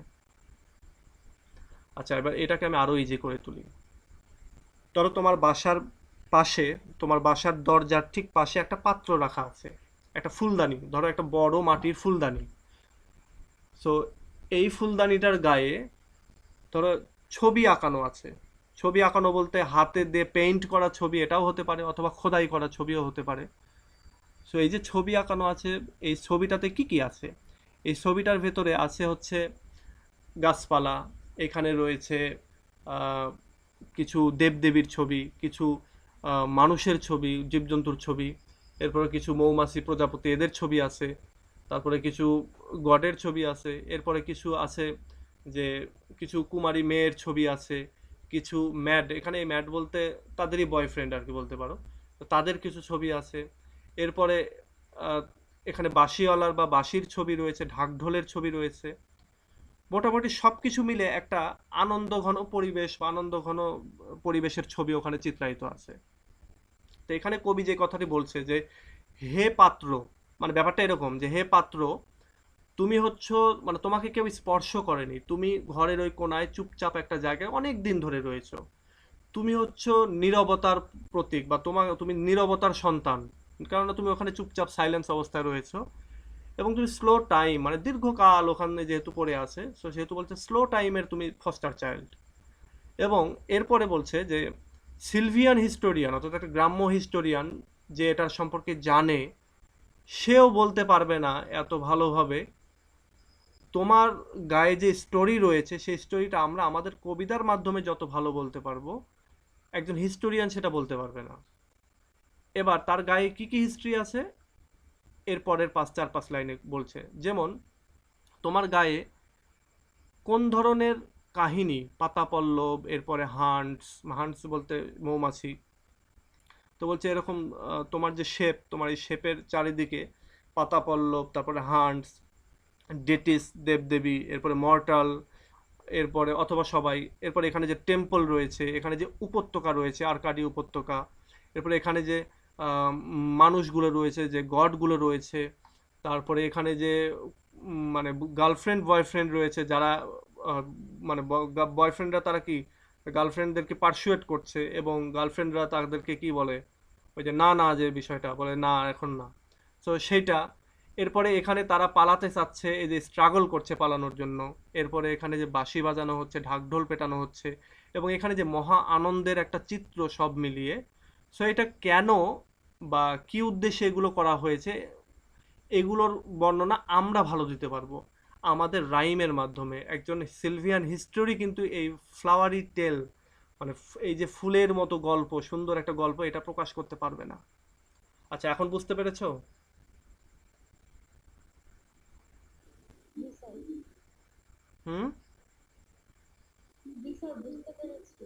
[SPEAKER 1] আচ্ছা, এবার এটাকে আমি আরো ইজি করে তুলি। ধরো তোমার বাসার পাশে, তোমার বাসার দরজার ঠিক পাশে একটা পাত্র রাখা আছে, একটা ফুলদানি, ধরো একটা বড় মাটির ফুলদানি। সো এই ফুলদানিটার গায়ে ধরো ছবি আঁকানো আছে। ছবি আঁকানো বলতে হাতে দিয়ে পেইন্ট করা ছবি, এটাও হতে পারে, অথবা খোদাই করা ছবিও হতে পারে। সো এই যে ছবি আঁকানো আছে, এই ছবিটাতে কি কি আছে? এই ছবিটার ভেতরে আছে হচ্ছে গাছপালা, এখানে রয়েছে আহ, কিছু দেবদেবীর ছবি, কিছু মানুষের ছবি, জীবজন্তুর ছবি, এরপরে কিছু মৌমাছি প্রজাপতি এদের ছবি আছে, তারপরে কিছু গডের ছবি আছে, এরপরে কিছু আছে যে কিছু কুমারী মেয়ের ছবি আছে, কিছু ম্যাড, এখানে ম্যাড বলতে তাদেরই বয়ফ্রেন্ড আর কি বলতে পারো, তো তাদের কিছু ছবি আছে। এরপরে আহ, এখানে বাঁশিওয়ালার বা বাঁশির ছবি রয়েছে, ঢাকঢোলের ছবি রয়েছে। মোটামুটি সবকিছু মিলে একটা আনন্দঘন পরিবেশ বা আনন্দঘন পরিবেশের ছবি ওখানে চিত্রায়িত আছে। তো এখানে কবি যে কথাটি বলছে যে হে পাত্র, মানে ব্যাপারটা এরকম যে হে পাত্র, তুমি হচ্ছ, মানে তোমাকে কেউ স্পর্শ করেনি, তুমি ঘরের ওই কোনায় চুপচাপ একটা জায়গায় অনেক দিন ধরে রয়েছো, তুমি হচ্ছ নীরবতার প্রতীক, বা তুমি নীরবতার সন্তান, কারণ তুমি ওখানে চুপচাপ সাইলেন্স অবস্থায় রয়েছো। এবং তুমি স্লো টাইম, মানে দীর্ঘকাল ওখানে যেহেতু পড়ে আছে, সো সেহেতু বলছে স্লো টাইমের তুমি ফস্টার চাইল্ড। এবং এরপরে বলছে যে সিলভিয়ান হিস্টোরিয়ান, অর্থাৎ একটা গ্রাম্য হিস্টোরিয়ান যে এটার সম্পর্কে জানে, সেও বলতে পারবে না এত ভালোভাবে তোমার গায়ে যে স্টোরি রয়েছে সেই স্টোরিটা আমরা আমাদের কবিতার মাধ্যমে যত ভালো বলতে পারবো, একজন হিস্টোরিয়ান সেটা বলতে পারবে না। এবার তার গায়ে কি কি হিস্ট্রি আছে এর পরের 4-5 লাইনে বলছে, যেমন তোমার গায়ে কোন ধরনের কাহিনী, পাতাপল্লব, এরপরে হান্টস, হান্টস বলতে মৌমাছি, তো বলছে এরকম তোমার যে শেপ, তোমার এই শেপের চারিদিকে পাতাপল্লব, তারপরে হান্টস, ডেটিস দেবদেবী, এরপরে মর্টাল, এরপরে অথবা সবাই, এরপরে এখানে যে টেম্পল রয়েছে, এখানে যে উপত্যকা রয়েছে আরকাডি উপত্যকা, এরপরে এখানে যে মানুষগুলো রয়েছে, যে গডগুলো রয়েছে, তারপরে এখানে যে মানে গার্লফ্রেন্ড বয়ফ্রেন্ড রয়েছে যারা আহ, মানে বয়ফ্রেন্ডরা তারা কি গার্লফ্রেন্ডদেরকে পার্সুয়েট করছে, এবং গার্লফ্রেন্ডরা তাদেরকে কি বলে, ওই যে না না, যে বিষয়টা বলে না এখন না, তো সেইটা। এরপরে এখানে তারা পালাতে চাচ্ছে, এই যে স্ট্রাগল করছে পালানোর জন্য। এরপরে এখানে যে বাঁশি বাজানো হচ্ছে, ঢাকঢোল পেটানো হচ্ছে, এবং এখানে যে মহা আনন্দের একটা চিত্র সব মিলিয়ে। সো এটা কেন বা কি উদ্দেশ্যে এগুলো করা হয়েছে, এগুলোর বর্ণনা আমরা ভালো দিতে পারবো আমাদের রাইমের মাধ্যমে। একজন সিলভিয়ান হিস্টোরি কিন্তু এই ফ্লাওয়ারি টেল, মানে এই যে ফুলের মতো গল্প, সুন্দর একটা গল্প, এটা প্রকাশ করতে পারবে না। আচ্ছা, এখন বুঝতে পেরেছো?
[SPEAKER 2] জি স্যার।
[SPEAKER 1] হুম।
[SPEAKER 2] জি স্যার, বুঝতে পেরেছি।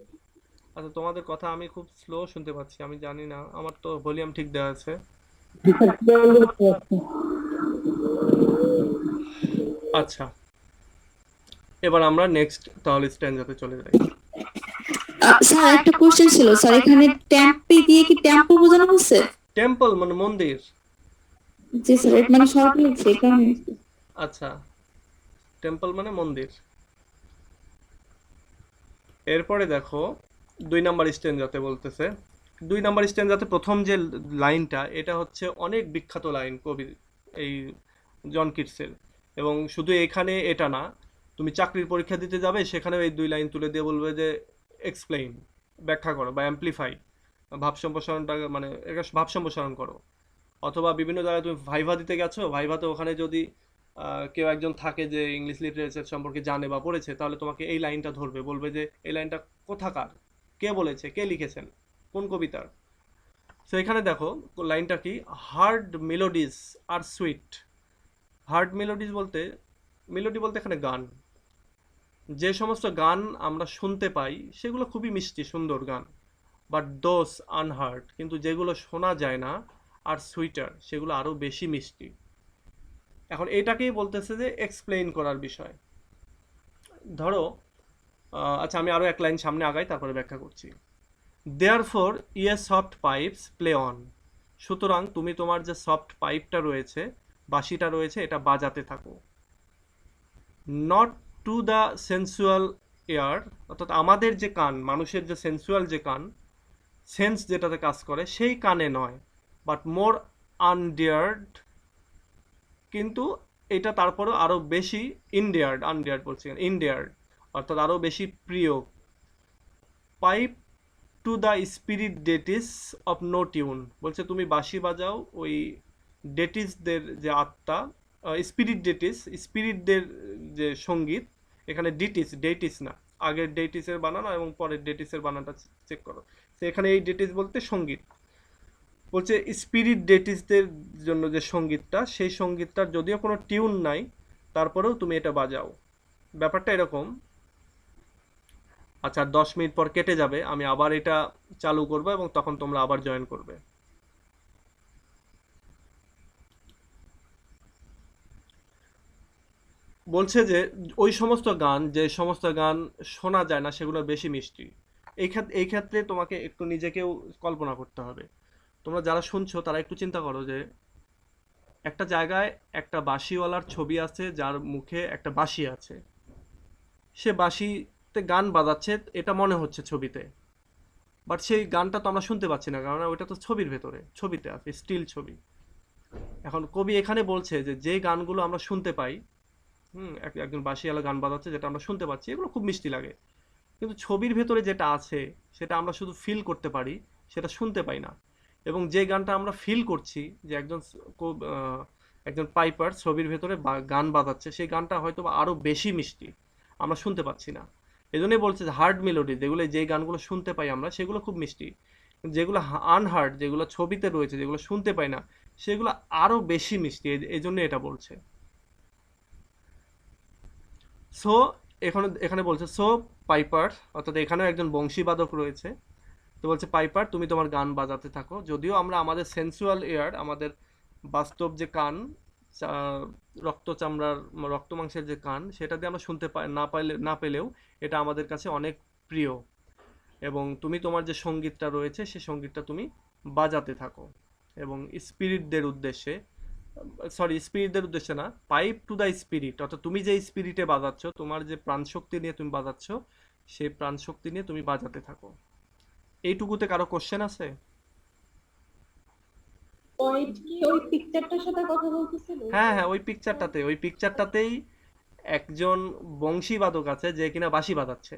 [SPEAKER 1] আচ্ছা, তোমাদের কথা আমি খুব স্লো শুনতে পাচ্ছি, আমি জানি না, আমার তো ভলিউম ঠিক দেওয়া আছে। আচ্ছা, এবার আমরা নেক্সট তাহলে স্ট্যান্ডাতে চলে যাই।
[SPEAKER 3] স্যার একটা কোশ্চেন ছিল স্যার, এখানে টেম্পি দিয়ে কি টেম্পল বোঝানো হচ্ছে?
[SPEAKER 1] টেম্পল মানে মন্দির।
[SPEAKER 3] জি স্যার, এটা মানে শর্ট লিখছে এই কারণে।
[SPEAKER 1] আচ্ছা, টেম্পল মানে মন্দির। এরপরে দেখো 2 নাম্বার স্ট্যান্ডাতে বলতেছে, 2 নাম্বার স্ট্যান্ডাতে প্রথম যে লাইনটা, এটা হচ্ছে অনেক বিখ্যাত লাইন কবি এই জন কিটসের। এবং শুধু এখানে এটা না, তুমি চাকরির পরীক্ষা দিতে যাবে সেখানেও এই 2 লাইন তুলে দিয়ে বলবে যে এক্সপ্লেইন, ব্যাখ্যা করো বা অ্যাম্প্লিফাই, ভাব সম্প্রসারণটা, মানে এটা ভাব সম্প্রসারণ করো। অথবা বিভিন্ন জায়গায় তুমি ভাইভা দিতে গেছো, ভাইভাতে ওখানে যদি কেউ একজন থাকে যে ইংলিশ লিটারেচার সম্পর্কে জানে বা পড়েছে, তাহলে তোমাকে এই লাইনটা ধরবে, বলবে যে এই লাইনটা কোথাকার, কে বলেছে, কে লিখেছেন, কোন কবিতার। তো এখানে দেখো লাইনটা কি, hard melodies are sweet. Hard melodies বলতে, মেলোডি বলতে এখানে গান, যে সমস্ত গান আমরা শুনতে পাই সেগুলো খুবই মিষ্টি সুন্দর গান, বাট দোস আনহার্ড, কিন্তু যেগুলো শোনা যায় না, আর সুইটার, সেগুলো আরো বেশি মিষ্টি। এখন এটাকেই বলতেছে যে এক্সপ্লেইন করার বিষয়। ধরো আচ্ছা আমি আরো এক লাইন সামনে আগাই, তারপরে ব্যাখ্যা করছি। দেয়ারফর ইয়ে সফট পাইপস প্লে অন, সুতরাং তুমি তোমার যে সফট পাইপটা রয়েছে, বাঁশিটা রয়েছে, এটা বাজাতে থাকো। Not to the sensual air, অর্থাৎ আমাদের যে কান, মানুষের যে সেন্সুয়াল যে কান, সেন্স যেটাতে কাজ করে সেই কানে নয়, বাট মোর আনডিয়ার্ড, কিন্তু এটা তারপরেও আরো বেশি ইনডিয়ার্ড, আনডিয়ার্ড বলছি ইনডিয়ার্ড, অর্থাৎ আরো বেশি প্রিয়। Pipe to the spirit ditties of no tune, বলছে তুমি বাঁশি বাজাও ওই ডেটিসদের যে আত্মা, স্পিরিট ডেটিস, স্পিরিটদের যে সঙ্গীত, এখানে ডিটিস, ডেটিস না, আগের ডেটিসের বানানো এবং পরের ডেটিসের বানানটা চেক করো। তো এখানে এই ডেটিস বলতে সঙ্গীত, বলছে স্পিরিট ডেটিসদের জন্য যে সঙ্গীতটা, সেই সঙ্গীতটার যদিও কোনো টিউন নাই, তারপরেও তুমি এটা বাজাও। ব্যাপারটা এরকম। আচ্ছা 10 মিনিট পর কেটে যাবে, আমি আবার এটা চালু করবো এবং তখন তোমরা আবার জয়েন করবে। বলছে যে ওই সমস্ত গান, যে সমস্ত গান শোনা যায় না, সেগুলো বেশি মিষ্টি। এই ক্ষেত্রে তোমাকে একটু নিজেকেও কল্পনা করতে হবে। তোমরা যারা শুনছো তারা একটু চিন্তা করো যে একটা জায়গায় একটা বাঁশিওয়ালার ছবি আছে, যার মুখে একটা বাঁশি আছে, সে বাঁশিতে গান বাজাচ্ছে, এটা মনে হচ্ছে ছবিতে, বাট সেই গানটা তো আমরা শুনতে পাচ্ছি না, কারণ ওইটা তো ছবির ভেতরে, ছবিতে আছে, স্টিল ছবি। এখন কবি এখানে বলছে যে যে গানগুলো আমরা শুনতে পাই, একজন বাঁশিওয়ালা গান বাজাচ্ছে যেটা আমরা শুনতে পাচ্ছি, এগুলো খুব মিষ্টি লাগে, কিন্তু ছবির ভেতরে যেটা আছে সেটা আমরা শুধু ফিল করতে পারি, সেটা শুনতে পাই না। এবং যে গানটা আমরা ফিল করছি, যে একজন পাইপার ছবির ভেতরে গান বাজাচ্ছে, সেই গানটা হয়তো আরো বেশি মিষ্টি, আমরা শুনতে পাচ্ছি না। এজন্যই বলছে যে হার্ড মেলোডি, যেগুলো যে গানগুলো শুনতে পাই আমরা, সেগুলো খুব মিষ্টি, যেগুলো আনহার্ড, যেগুলো ছবিতে রয়েছে, যেগুলো শুনতে পাই না, সেগুলো আরো বেশি মিষ্টি। এই জন্য এটা বলছে। সো এখানে এখানে বলছে সো পাইপার, অর্থাৎ এখানেও একজন বংশীবাদক রয়েছে। তো বলছে পাইপার তুমি তোমার গান বাজাতে থাকো, যদিও আমরা আমাদের সেন্সুয়াল এয়ার, আমাদের বাস্তব যে কান, রক্ত চামড়ার, রক্ত মাংসের যে কান, সেটা দিয়ে আমরা শুনতে না পেলেও এটা আমাদের কাছে অনেক প্রিয়, এবং তুমি তোমার যে সঙ্গীতটা রয়েছে সেই সঙ্গীতটা তুমি বাজাতে থাকো, এবং স্পিরিটদের উদ্দেশ্যে, সরি স্পিরিটদের উদ্দেশ্যে না, পাইপ টু দ্য স্পিরিট, অর্থাৎ তুমি যে স্পিরিটে বাজাচ্ছ, তোমার যে প্রাণশক্তি নিয়ে তুমি বাজাচ্ছ, সেই প্রাণশক্তি নিয়ে তুমি বাজাতে থাকো। এইটুকুতে কারো কোশ্চেন আছে?
[SPEAKER 2] পয়েট কি ওই পিকচারটার সাথে কথা বলতেছিল?
[SPEAKER 1] হ্যাঁ হ্যাঁ, ওই পিকচারটাতেই একজন বংশীবাদক আছে যে কিনা বাঁশি বাজাচ্ছে।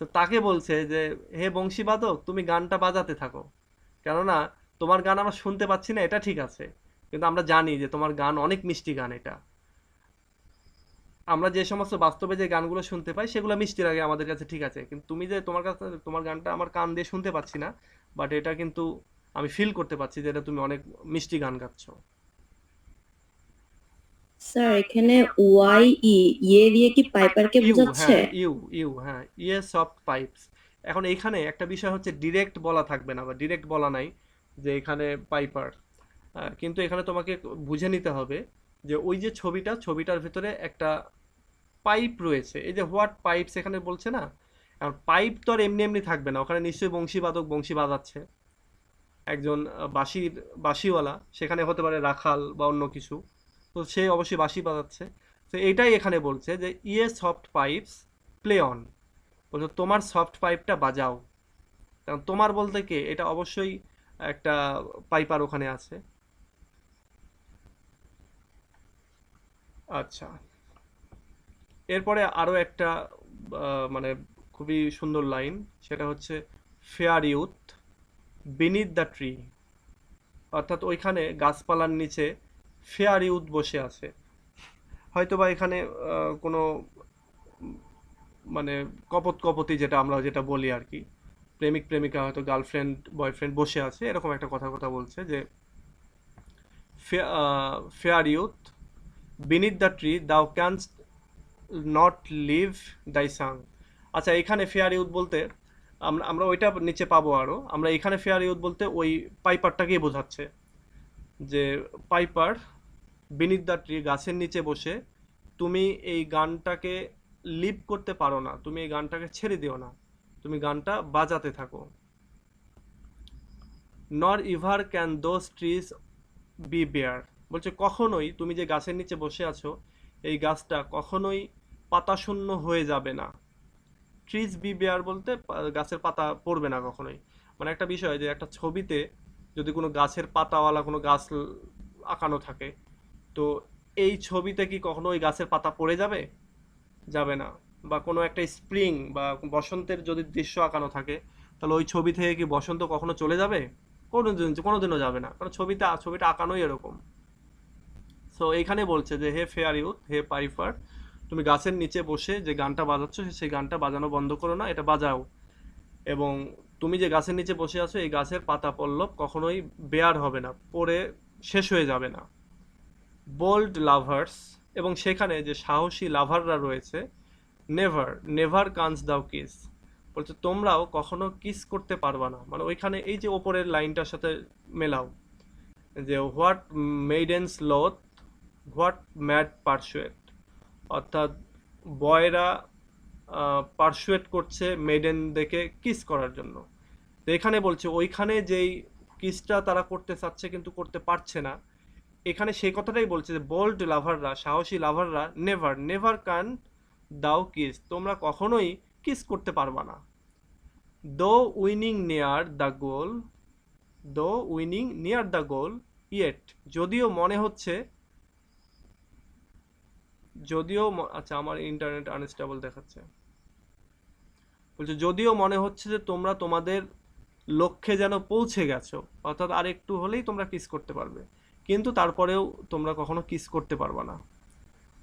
[SPEAKER 1] তো তাকে বলছে যে হে বংশীবাদক, তুমি গানটা বাজাতে থাকো, কেননা তোমার গান আমরা শুনতে পাচ্ছি না, এটা ঠিক আছে, কিন্তু আমরা জানি যে তোমার গান অনেক মিষ্টি গান। এটা আমরা যে সমস্ত বাস্তবে যে গানগুলো শুনতে পাই সেগুলো মিষ্টি লাগে আমাদের কাছে, ঠিক আছে, কিন্তু তুমি যে তোমার কাছে, তোমার গানটা আমার কান দিয়ে শুনতে পাচ্ছি না, বাট এটা কিন্তু আমি ফিল করতে পারছি যে এটা তুমি অনেক মিষ্টি গান গাচ্ছ।
[SPEAKER 3] স্যার এখানে ওয়াই ইয়ে দিয়ে কি পাইপারকে
[SPEAKER 1] ইউ,
[SPEAKER 3] বোঝাচ্ছে?
[SPEAKER 1] হ্যাঁ ইউ, হ্যাঁ ইয়ে সফট পাইপস। এখন এইখানে একটা বিষয় হচ্ছে ডিরেক্ট বলা থাকবে না, বা ডিরেক্ট বলা নাই যে এখানে পাইপার, কিন্তু এখানে তোমাকে বুঝে নিতে হবে যে ওই যে ছবিটার ভিতরে একটা পাইপ রয়েছে, এই যে হোয়াট পাইপস এখানে বলছে না, এখন পাইপ তো আর এমনি এমনি থাকবে না, ওখানে নিশ্চয়ই বংশীবাদক বংশী বাজাচ্ছে, একজন বাঁশিওয়ালা, সেখানে হতে পারে রাখাল বা অন্য কিছু, তো সে অবশ্যই বাঁশি বাজাচ্ছে। তো এটাই এখানে বলছে যে ইয়ে সফট পাইপস প্লে অন, বলছে তোমার সফট পাইপটা বাজাও, কারণ তোমার বলতে কে, এটা অবশ্যই একটা পাইপার ওখানে আছে। আচ্ছা, এরপরে আরো একটা মানে খুবই সুন্দর লাইন, সেটা হচ্ছে fair youth beneath the tree, অর্থাৎ ওইখানে গাছপালার নিচে ফেয়ার ইউথ বসে আছে। হয়তোবা এখানে কোনো মানে কপতি যেটা আমরা যেটা বলি আর কি, প্রেমিক প্রেমিকা হয়তো গার্লফ্রেন্ড বয়ফ্রেন্ড বসে আছে, এরকম একটা কথা বলছে যে fair youth beneath the tree দাও ক্যানস্ট নট লিভ দাই সাং। আচ্ছা, এখানে ফেয়ার ইউথ বলতে আমরা আমরা ওইটা নিচে পাবো আরো, আমরা এখানে ফেয়ার ইউথ বলতে ওই পাইপারটাকেই বোঝাচ্ছে যে পাইপার বিনিথ দ্য ট্রি গাছের নিচে বসে তুমি এই গানটাকে লিভ করতে পারো না, তুমি এই গানটাকে ছেড়ে দিও না, তুমি গানটা বাজাতে থাকো। Nor ever can those trees be bare, বলছে কখনোই তুমি যে গাছের নিচে বসে আছো এই গাছটা কখনোই পাতা শূন্য হয়ে যাবে না। ট্রিজ বি বেয়ার বলতে গাছের পাতা পড়বে না কখনোই। মানে একটা বিষয় যে একটা ছবিতে যদি কোনো গাছের পাতাওয়ালা কোনো গাছ আঁকানো থাকে, তো এই ছবিতে কি কখনো ওই গাছের পাতা পড়ে যাবে? যাবে না। বা কোনো একটা স্প্রিং বা বসন্তের যদি দৃশ্য আঁকানো থাকে, তাহলে ওই ছবি থেকে কি বসন্ত কখনো চলে যাবে? কোনোদিনও যাবে না, কারণ ছবিটা আঁকানোই এরকম। সো এইখানে বলছে যে হে ফেয়ার ইউথ, হে পাইফার, তুমি গাছের নিচে বসে যে গানটা বাজাচ্ছ সেই গানটা বাজানো বন্ধ করো না, এটা বাজাও। এবং তুমি যে গাছের নিচে বসে আছো এই গাছের পাতা পল্লব কখনোই বেয়ার হবে না, পড়ে শেষ হয়ে যাবে না। বোল্ড লাভার্স, এবং সেখানে যে সাহসী লাভাররা রয়েছে, নেভার নেভার কান্স দাও কিস, বলছে তোমরাও কখনো কিস করতে পারবা না। মানে ওইখানে এই যে ওপরের লাইনটার সাথে মেলাও যে what maidens loth what mad pursuit, অর্থাৎ বয়রা পারসুয়েট করছে মেডেনদেরকে কিস করার জন্য। তো এখানে বলছে ওইখানে যেই কিসটা তারা করতে চাচ্ছে কিন্তু করতে পারছে না, এখানে সেই কথাটাই বলছে যে বোল্ড লাভাররা, সাহসী লাভাররা, নেভার নেভার ক্যান দাও কিস, তোমরা কখনোই কিস করতে পারবা না। দো উইনিং নিয়ার দ্য গোল, দো winning near the goal yet, যদিও মনে হচ্ছে, আচ্ছা আমার ইন্টারনেট আনস্টেবল দেখাচ্ছে, বলছে যদিও মনে হচ্ছে যে তোমরা তোমাদের লক্ষ্যে যেন পৌঁছে গেছো, অর্থাৎ আর একটু হলেই তোমরা কিস করতে পারবে, কিন্তু তারপরেও তোমরা কখনো কিস করতে পারবা না।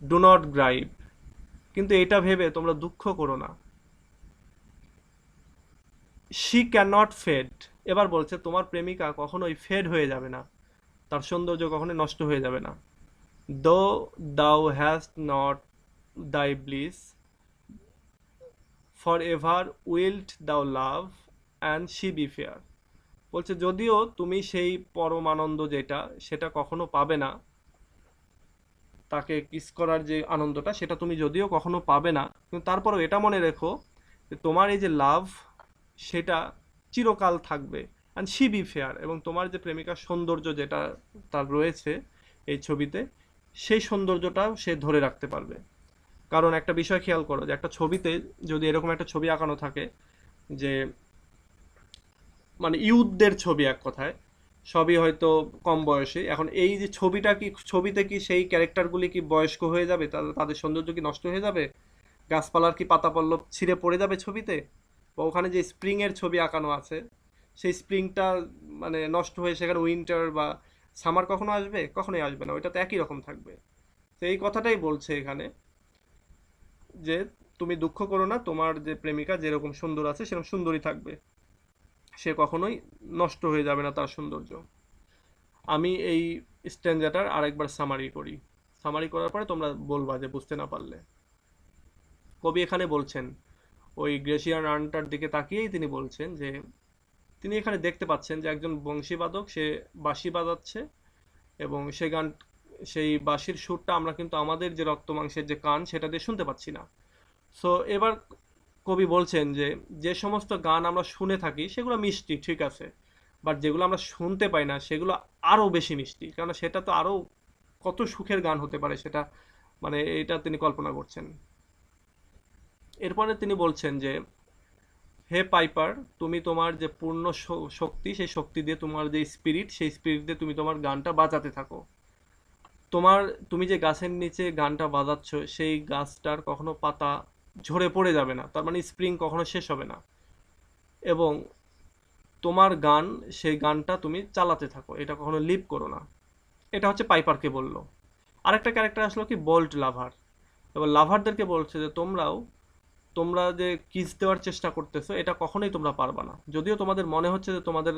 [SPEAKER 1] ডু নট গ্রাইভ, কিন্তু এটা ভেবে তোমরা দুঃখ করো না। শি ক্যান নট ফেড, এবার বলছে তোমার প্রেমিকা কখনোই ফেড হয়ে যাবে না, তার সৌন্দর্য কখনোই নষ্ট হয়ে যাবে না। দো দাও হ্যাস্ট নট দাই ব্লিস ফর এভার উইল্ট দাও love and she be fair, বলছে যদিও তুমি সেই পরমানন্দ সেটা কখনো পাবে না, তাকে কিস করার যে আনন্দটা সেটা তুমি যদিও কখনো পাবে না, কিন্তু তারপরেও এটা মনে রেখো যে তোমার এই যে লাভ সেটা চিরকাল থাকবে, অ্যান্ড শি বি ফেয়ার, এবং তোমার যে প্রেমিকার সৌন্দর্য যেটা তার রয়েছে এই ছবিতে, সেই সৌন্দর্যটাও সে ধরে রাখতে পারবে। কারণ একটা বিষয় খেয়াল করো যে একটা ছবিতে যদি এরকম একটা ছবি আঁকানো থাকে যে মানে ইউথদের ছবি, এক কথায় সবই হয়তো কম বয়সী, এখন এই যে ছবিতে কি সেই ক্যারেক্টারগুলি কি বয়স্ক হয়ে যাবে, তাদের সৌন্দর্য কি নষ্ট হয়ে যাবে? গাছপালার কি পাতা পল্লব ছিঁড়ে পড়ে যাবে ছবিতে? বা ওখানে যে স্প্রিং এর ছবি আঁকানো আছে সেই স্প্রিংটা মানে নষ্ট হয়ে সেখানে উইন্টার বা সামার কখনো আসবে? কখনোই আসবে না, ওইটা তো একই রকম থাকবে। তো এই কথাটাই বলছে এখানে যে তুমি দুঃখ করো না, তোমার যে প্রেমিকা যেরকম সুন্দর আছে সেরকম সুন্দরই থাকবে, সে কখনোই নষ্ট হয়ে যাবে না তার সৌন্দর্য। আমি এই স্ট্যান্ডাটার আরেকবার সামারি করার পরে তোমরা বলবা যে বুঝতে না পারলে। কবি এখানে বলছেন ওই গ্রেসিয়ান আর্নটার দিকে তাকিয়েই তিনি বলছেন যে তিনি এখানে দেখতে পাচ্ছেন যে একজন বংশীবাদক সে বাঁশি বাজাচ্ছে, এবং সেই বাঁশির সুরটা আমরা কিন্তু আমাদের যে রক্ত মাংসের যে কান সেটা দিয়ে শুনতে পাচ্ছি না। সো এবার কবি বলছেন যে যে সমস্ত গান আমরা শুনে থাকি সেগুলো মিষ্টি, ঠিক আছে, বাট যেগুলো আমরা শুনতে পাই না সেগুলো আরও বেশি মিষ্টি, কারণ সেটা তো আরও কত সুখের গান হতে পারে সেটা, মানে এটা তিনি কল্পনা করছেন। এরপরে তিনি বলছেন যে হে পাইপার, তুমি তোমার যে পূর্ণ শক্তি, সেই শক্তি দিয়ে তোমার যে স্পিরিট, সেই স্পিরিট দিয়ে তুমি তোমার গানটা বাজাতে থাকো। তুমি যে গাছের নিচে গানটা বাজাচ্ছ সেই গাছটার কখনো পাতা ঝরে পড়ে যাবে না, তার মানে স্প্রিং কখনো শেষ হবে না, এবং তোমার গান, সেই গানটা তুমি চালাতে থাকো, এটা কখনো লিভ করো না। এটা হচ্ছে পাইপারকে বলল। আরেকটা ক্যারেক্টার আসলো কি বোল্ড লাভার। এবার লাভারদেরকে বলছে যে তোমরা যে কিস দেওয়ার চেষ্টা করতেছো এটা কখনোই তোমরা পারবে না, যদিও তোমাদের মনে হচ্ছে যে তোমাদের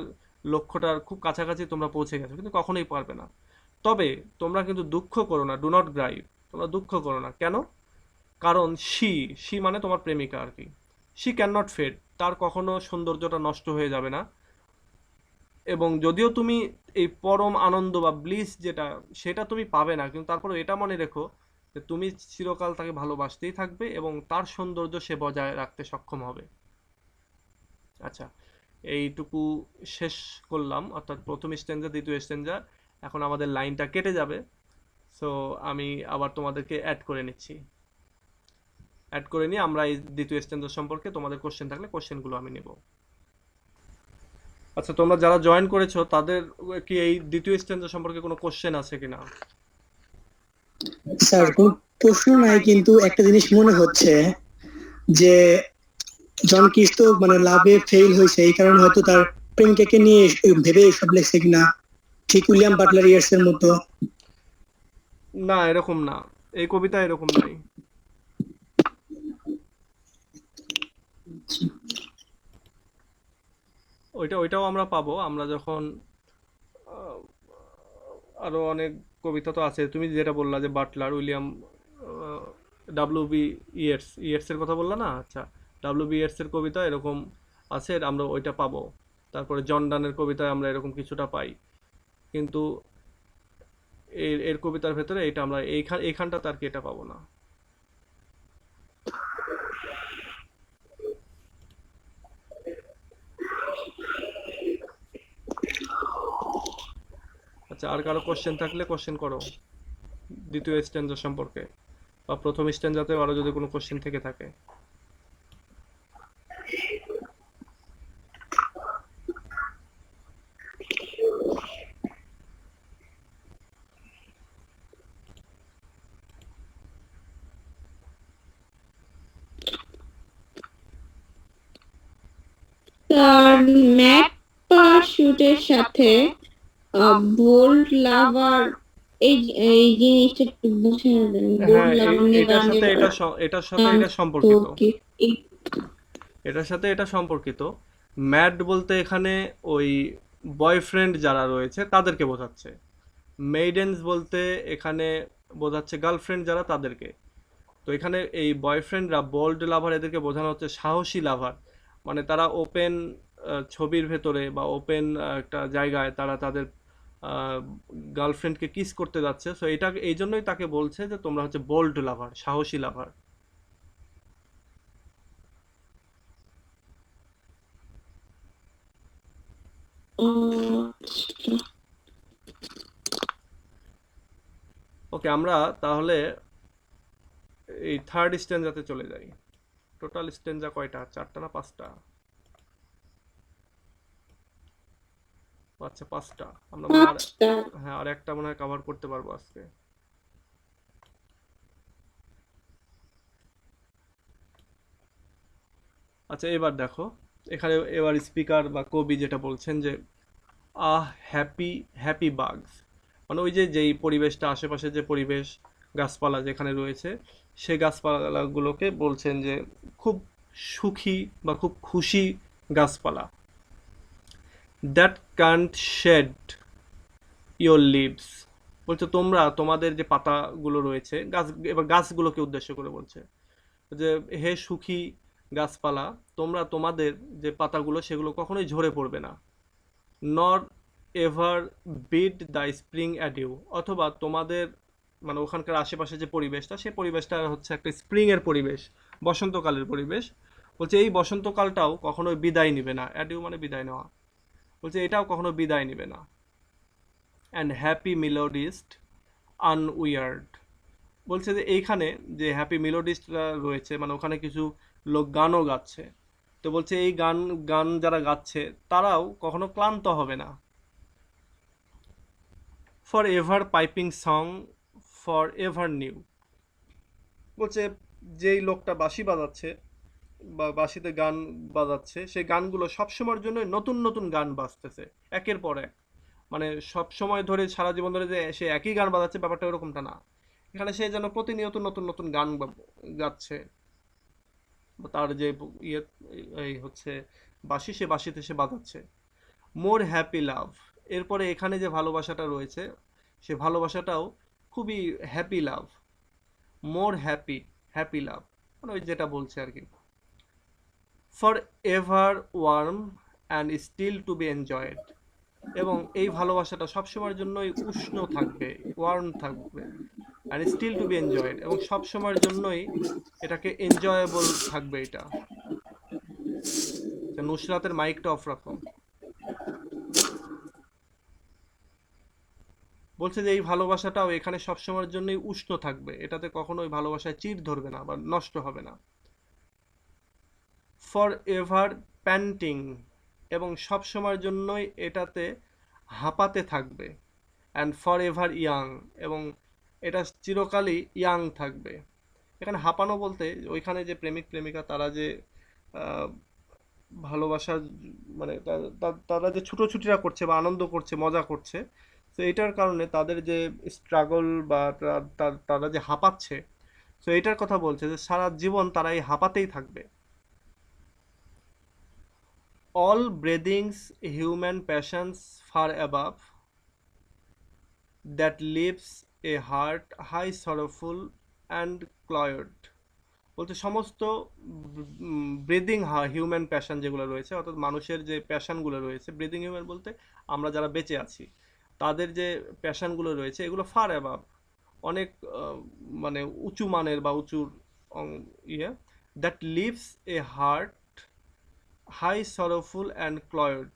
[SPEAKER 1] লক্ষ্যটার খুব কাছাকাছি তোমরা পৌঁছে গেছো, কিন্তু কখনোই পারবে না। তবে তোমরা কিন্তু দুঃখ করো না, ডু নট গ্রাইভ, তোমরা দুঃখ করো না। কেন? কারণ সি মানে তোমার প্রেমিকা আর কি, সি ক্যান নট ফেড, তার কখনো সৌন্দর্যটা নষ্ট হয়ে যাবে না। এবং যদিও তুমি এই পরম আনন্দ বা ব্লিস যেটা, সেটা তুমি পাবে না, কিন্তু তারপরে এটা মনে রেখো যে তুমি চিরকাল তাকে ভালোবাসতেই থাকবে এবং তার সৌন্দর্য সে বজায় রাখতে সক্ষম হবে। আচ্ছা, এইটুকু শেষ করলাম, অর্থাৎ প্রথম স্ট্যান্জা দ্বিতীয় স্ট্যান্জা। এখন আমাদের লাইনটা কেটে যাবে, সো আমি আবার তোমাদেরকে অ্যাড করে নিয়ে আমরা এই দ্বিতীয় স্ট্যান্জা সম্পর্কে তোমাদের কোশ্চেন থাকলে কোশ্চেনগুলো আমি নেব। আচ্ছা, তোমরা যারা জয়েন করেছো তাদের কি এই দ্বিতীয় স্ট্যান্জা সম্পর্কে কোনো কোশ্চেন আছে কিনা?
[SPEAKER 4] স্যার কোন প্রশ্ন নাই, কিন্তু একটা জিনিস মনে হচ্ছে যে জন কিস তো মানে লাভে ফেল হয়েছে, এই কারণে হয়তো তার প্রেমিকাকে নিয়ে ভেবে সব লেখছে কিনা, ঠিক উইলিয়াম বাটলার ইয়ার্স এর মতো।
[SPEAKER 1] না, এরকম না, এই কবিতা এরকম নাই। ওইটাও আমরা পাবো আমরা যখন আহ, আরো অনেক কবিতা তো আছে। তুমি যেটা বললা যে Butler William W B Yeats এর কথা বললা না? আচ্ছা, ডাব্লিউ বি ইয়েটস এর কবিতা এরকম আছে, আমরা ওইটা পাবো। তারপরে জন ডানের কবিতায় আমরা এরকম কিছুটা পাই, কিন্তু এর কবিতার ভেতরে এটা আমরা এইখানটাতে আর কি এটা পাবো না। আচ্ছা, আর কারো কোশ্চেন থাকলে কোশ্চেন করো দ্বিতীয় স্ট্যান্জা সম্পর্কে, বা প্রথম স্ট্যান্জাতে আরো যদি কোনো কোশ্চেন থেকে থাকে।
[SPEAKER 3] তার ম্যাট পারস্যুটের সাথে বোল্ড লাভার, এই এই জিনিসটা একটু বুঝে দেন। বোল্ড
[SPEAKER 1] হ্যাঁ,
[SPEAKER 3] লাভার নিয়ে
[SPEAKER 1] এটার সাথে
[SPEAKER 3] গানের
[SPEAKER 1] এটার সাথে
[SPEAKER 3] নাম
[SPEAKER 1] এটা
[SPEAKER 3] তো
[SPEAKER 1] সম্পর্কিত।
[SPEAKER 3] কি? এই
[SPEAKER 1] এটার সাথে এটা সম্পর্কিত। ম্যাড বলতে এখানে ওই বয়ফ্রেন্ড যারা রয়েছে তাদেরকে বোঝাচ্ছে। মেইডেন্স বলতে এখানে বোঝাচ্ছে গার্লফ্রেন্ড যারা তাদেরকে। তো এখানে এই বয়ফ্রেন্ডরা বোল্ড লাভার, এদেরকে বোঝানো হচ্ছে সাহসী লাভার। মানে তারা ওপেন ছবির ভেতরে বা ওপেন একটা জায়গায় তারা তাদের গার্লফ্রেন্ডকে কিস করতে যাচ্ছে। সো এটা এই জন্যই তাকে বলছে যে তোমরা হচ্ছে বোল্ড লাভার, সাহসী লাভার।
[SPEAKER 3] আচ্ছা।
[SPEAKER 1] ওকে, আমরা তাহলে এই থার্ড স্ট্যান্জাতে চলে যাই। টোটাল স্ট্যান্জা কয়টা? 4টা না 5টা? আচ্ছা, 5টা। আমরা মনে হয়
[SPEAKER 3] পাঁচটা।
[SPEAKER 1] হ্যাঁ, আর একটা মনে হয় কভার করতে পারবো আজকে। আচ্ছা, এবার দেখো, এখানে এবার স্পিকার বা কবি যেটা বলছেন যে আহ হ্যাপি হ্যাপি বাগস, মানে ওই যে যেই পরিবেশটা, আশেপাশে যে পরিবেশ, গাছপালা যেখানে রয়েছে, সেই গাছপালাগুলোকে বলছেন যে খুব সুখী বা খুব খুশি গাছপালা। That can't shed your leaves, বলছে তোমরা তোমাদের যে পাতাগুলো রয়েছে, এবার গাছগুলোকে উদ্দেশ্য করে বলছে যে হে সুখী গাছপালা, তোমরা তোমাদের যে পাতাগুলো সেগুলো কখনোই ঝরে পড়বে না। Nor ever bid the spring adieu, অথবা তোমাদের মানে ওখানকার আশেপাশে যে পরিবেশটা, সেই পরিবেশটা হচ্ছে একটা স্প্রিং এর পরিবেশ, বসন্তকালের পরিবেশ। বলছে এই বসন্তকালটাও কখনোই বিদায় নিবে না। অ্যাট ইউ মানে বিদায় নেওয়া। বলছে এটাও কখনো বিদায় নিবে না। অ্যান্ড হ্যাপি মেলোডিস্ট আনউইয়ার্ড, বলছে যে এইখানে যে হ্যাপি মেলোডিস্টরা রয়েছে, মানে ওখানে কিছু লোক গানও গাচ্ছে। তো বলছে এই গান গান যারা গাচ্ছে তারাও কখনো ক্লান্ত হবে না। For ever piping song, for ever new, বলছে যেই লোকটা বাঁশি বাজাচ্ছে বা বাঁশিতে গান বাজাচ্ছে, সেই গানগুলো সবসময়ের জন্য নতুন নতুন গান বাজতেছে একের পর এক। মানে সব সময় ধরে সারা জীবন ধরে যে সে একই গান বাজাচ্ছে, ব্যাপারটা ওরকমটা না। এখানে সে যেন প্রতিনিয়ত নতুন নতুন গান গাচ্ছে, বা তার যে ইয়ে এই হচ্ছে বাঁশি, সে বাঁশিতে সে বাজাচ্ছে। মোর হ্যাপি লাভ, এরপরে এখানে যে ভালোবাসাটা রয়েছে সে ভালোবাসাটাও খুবই happy love. More happy, happy love মানে ওই যেটা বলছে আর কি। For ever warm and still to be enjoyed, এবং এই ভালোবাসাটা সবসময়ের জন্যই উষ্ণ থাকবে, ওয়ার্ম থাকবে, and still to be enjoyed, এবং সবসময়ের জন্যই এটাকে এনজয়েবল থাকবে এটা। নুসরাতের মাইকটা অফ রাখো। বলছে যে এই ভালোবাসাটাও এখানে সবসময়ের জন্যই উষ্ণ থাকবে, এটাতে কখনোই ভালোবাসায় চির ধরবে না বা নষ্ট হবে না। ফর এভার প্যান্টিং, এবং সবসময়ের জন্যই এটাতে হাঁপাতে থাকবে। অ্যান্ড ফর এভার ইয়াং, এবং এটা চিরকালই ইয়াং থাকবে। এখানে হাঁপানো বলতে ওইখানে যে প্রেমিক প্রেমিকা তারা যে আহ, ভালোবাসা মানে তারা যে ছুটোছুটিরা করছে বা আনন্দ করছে, মজা করছে, তো এটার কারণে তাদের যে স্ট্রাগল বা তারা যে হাঁপাচ্ছে, তো এটার কথা বলছে যে সারা জীবন তারা এই হাঁপাতেই থাকবে। All breathings human passions far above that leaves a heart high sorrowful and cloyed. বলতে সমস্ত ব্রিদিং হিউম্যান প্যাশন যেগুলো রয়েছে, অর্থাৎ মানুষের যে প্যাশনগুলো রয়েছে, ব্রিদিং হিউম্যান বলতে আমরা যারা বেঁচে আছি তাদের যে প্যাশনগুলো রয়েছে এগুলো ফার অ্যাবাভ, অনেক মানে উঁচু মানের বা উঁচুর ইয়ে, that leaves a heart high sorrowful and cloyed.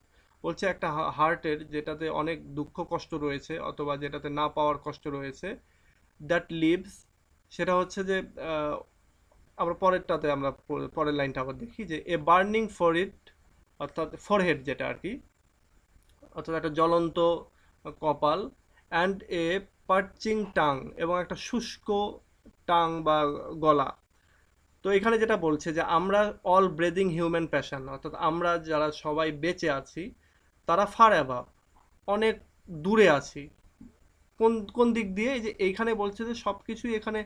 [SPEAKER 1] বলছে একটা হার্টের যেটাতে অনেক দুঃখ কষ্ট রয়েছে অথবা যেটাতে না পাওয়ার কষ্ট রয়েছে, দ্যাট লিভস, সেটা হচ্ছে যে আমরা পরেরটাতে আমরা পরের লাইনটা আবার দেখি যে এ বার্নিং ফর ইট, অর্থাৎ ফরহেড যেটা আর কি, অর্থাৎ একটা জ্বলন্ত কপাল, অ্যান্ড এ পার্চিং টাং, এবং একটা শুষ্ক টাং বা গলা। তো এখানে যেটা বলছে যে আমরা অল ব্রেদিং হিউম্যান প্যাশন, অর্থাৎ আমরা যারা সবাই বেঁচে আছি তারা ফার অ্যাবাভ, অনেক দূরে আছি। কোন কোন দিক দিয়ে? এই যে এইখানে বলছে যে সব কিছুই এখানে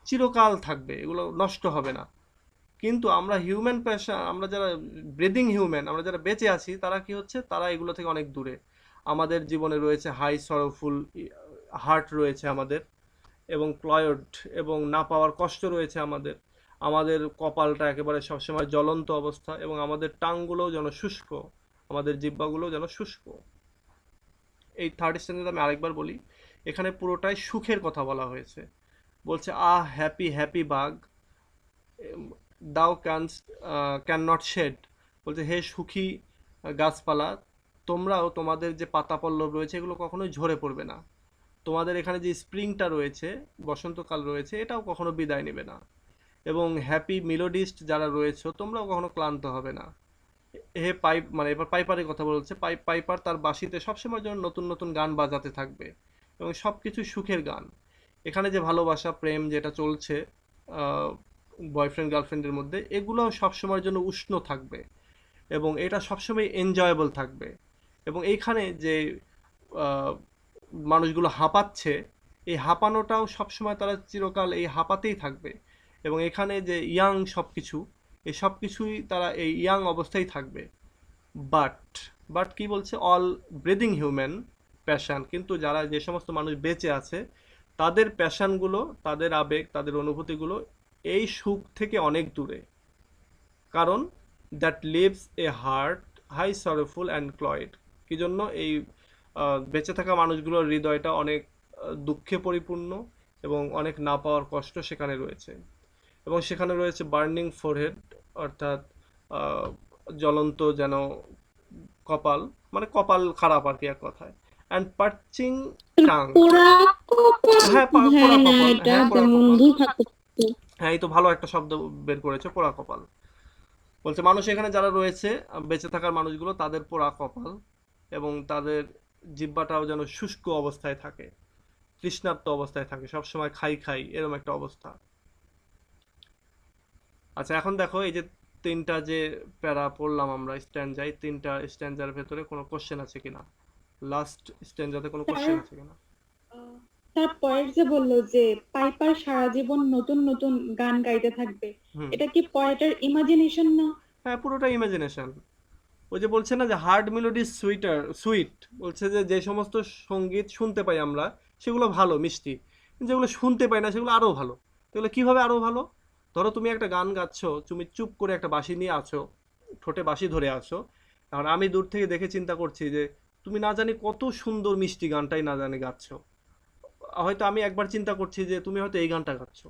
[SPEAKER 1] চিরকাল থাকবে, এগুলো নষ্ট হবে না। কিন্তু আমরা হিউম্যান প্যাশন, আমরা যারা ব্রিদিং হিউম্যান, আমরা যারা বেঁচে আছি তারা কি হচ্ছে, তারা এগুলো থেকে অনেক দূরে। আমাদের জীবনে রয়েছে হাই সরোফুল হার্ট রয়েছে আমাদের, এবং ক্লয়েড, এবং না পাওয়ার কষ্ট রয়েছে আমাদের। আমাদের কপালটা একেবারে সবসময় জ্বলন্ত অবস্থা, এবং আমাদের টাংগুলোও যেন শুষ্ক, আমাদের জিহ্বাগুলোও যেন শুষ্ক। এই থার্ড স্ট্যান্ডার্ড আমি আরেকবার বলি, এখানে পুরোটাই সুখের কথা বলা হয়েছে। বলছে হ্যাপি হ্যাপি বাগ দাও ক্যান নট শেড। বলছে হে সুখী গাছপালা, তোমরাও তোমাদের যে পাতা পল্লব রয়েছে এগুলো কখনোই ঝরে পড়বে না। তোমাদের এখানে যে স্প্রিংটা রয়েছে, বসন্তকাল রয়েছে, এটাও কখনো বিদায় নেবে না। এবং হ্যাপি মেলোডিস্ট যারা রয়েছে তোমরাও কখনো ক্লান্ত হবে না। হে পাইপ, মানে এবার পাইপারের কথা বলছে, পাইপার তার বাঁশিতে সবসময় যেন নতুন নতুন গান বাজাতে থাকবে, এবং সব কিছু সুখের গান। এখানে যে ভালোবাসা প্রেম যেটা চলছে বয়ফ্রেন্ড গার্লফ্রেন্ডের মধ্যে, এগুলোও সবসময়ের জন্য উষ্ণ থাকবে, এবং এটা সবসময় এনজয়েবল থাকবে। এবং এইখানে যে আহ, মানুষগুলো হাঁপাচ্ছে, এই হাঁপানোটাও সবসময় তারা চিরকাল এই হাঁপাতেই থাকবে। এবং এখানে যে ইয়াং সব কিছু, এই সব কিছুই তারা এই ইয়াং অবস্থায় থাকবে। বাট বাট কি বলছে? অল ব্রিদিং হিউম্যান প্যাশন, কিন্তু যারা যে সমস্ত মানুষ বেঁচে আছে তাদের প্যাশনগুলো, তাদের আবেগ, তাদের অনুভূতিগুলো এই সুখ থেকে অনেক দূরে। কারণ that leaves a heart high sorrowful and cloyed. কি জন্য? এই বেঁচে থাকা মানুষগুলোর হৃদয়টা অনেক দুঃখে পরিপূর্ণ, এবং অনেক না পাওয়ার কষ্ট সেখানে রয়েছে। এবং সেখানে রয়েছে বার্নিং ফরহেড, অর্থাৎ জ্বলন্ত যেন কপাল, মানে কপাল খারাপ আর কি এক কথায়। অ্যান্ড পার্চিং টাং,
[SPEAKER 3] পোড়া কপাল।
[SPEAKER 1] হ্যাঁ পোড়া
[SPEAKER 3] হ্যাঁ হ্যাঁ,
[SPEAKER 1] কপাল,
[SPEAKER 3] এটা
[SPEAKER 1] হ্যাঁ পোড়া
[SPEAKER 3] যেমন
[SPEAKER 1] কপাল,
[SPEAKER 3] দুর্ভাগ্য।
[SPEAKER 1] হ্যাঁ এই তো ভালো একটা শব্দ বের করেছে, পোড়া কপাল। বলছে মানুষ এখানে যারা রয়েছে, বেঁচে থাকার মানুষগুলো, তাদের পোড়া কপাল, এবং তাদের জিহ্বাটাও যেন শুষ্ক অবস্থায় থাকে, তৃষ্ণার্ত অবস্থায় থাকে, সবসময় খাই খাই এরকম একটা অবস্থা। আচ্ছা এখন দেখো এই যে তিনটা যে প্যারা পড়লাম আমরা স্ট্যান্ডাই, তিনটা স্ট্যান্ডার ভেতরে কোনো কোশ্চেন আছে কিনা, লাস্ট স্ট্যান্ডাতে কোনো কোশ্চেন আছে কিনা?
[SPEAKER 2] তারপরের যে বললো যে পাইপার সারা জীবন নতুন নতুন গান গাইতে থাকবে,
[SPEAKER 1] হুম।
[SPEAKER 2] এটা কি পয়েটের ইমাজিনেশন না?
[SPEAKER 1] হ্যাঁ, পুরোটা ইমাজিনেশন। ওই যে বলছে না যে হার্ড মেলোডি সুইট, বলছে যে যে সমস্ত সঙ্গীত শুনতে পাই আমরা সেগুলো ভালো মিষ্টি, কিন্তু যেগুলো শুনতে পাই না সেগুলো আরো ভালো। এগুলো কিভাবে আরো ভালো? ধরো তুমি একটা গান গাচ্ছো, তুমি চুপ করে একটা বাঁশি নিয়ে আছো, ঠোঁটে বাঁশি ধরে আছো, আর আমি দূর থেকে দেখে চিন্তা করছি যে তুমি না জানি কত সুন্দর মিষ্টি গানটাই না জানি গাচ্ছো। হয়তো আমি একবার চিন্তা করছি যে তুমি হয়তো এই গানটা গাচ্ছো,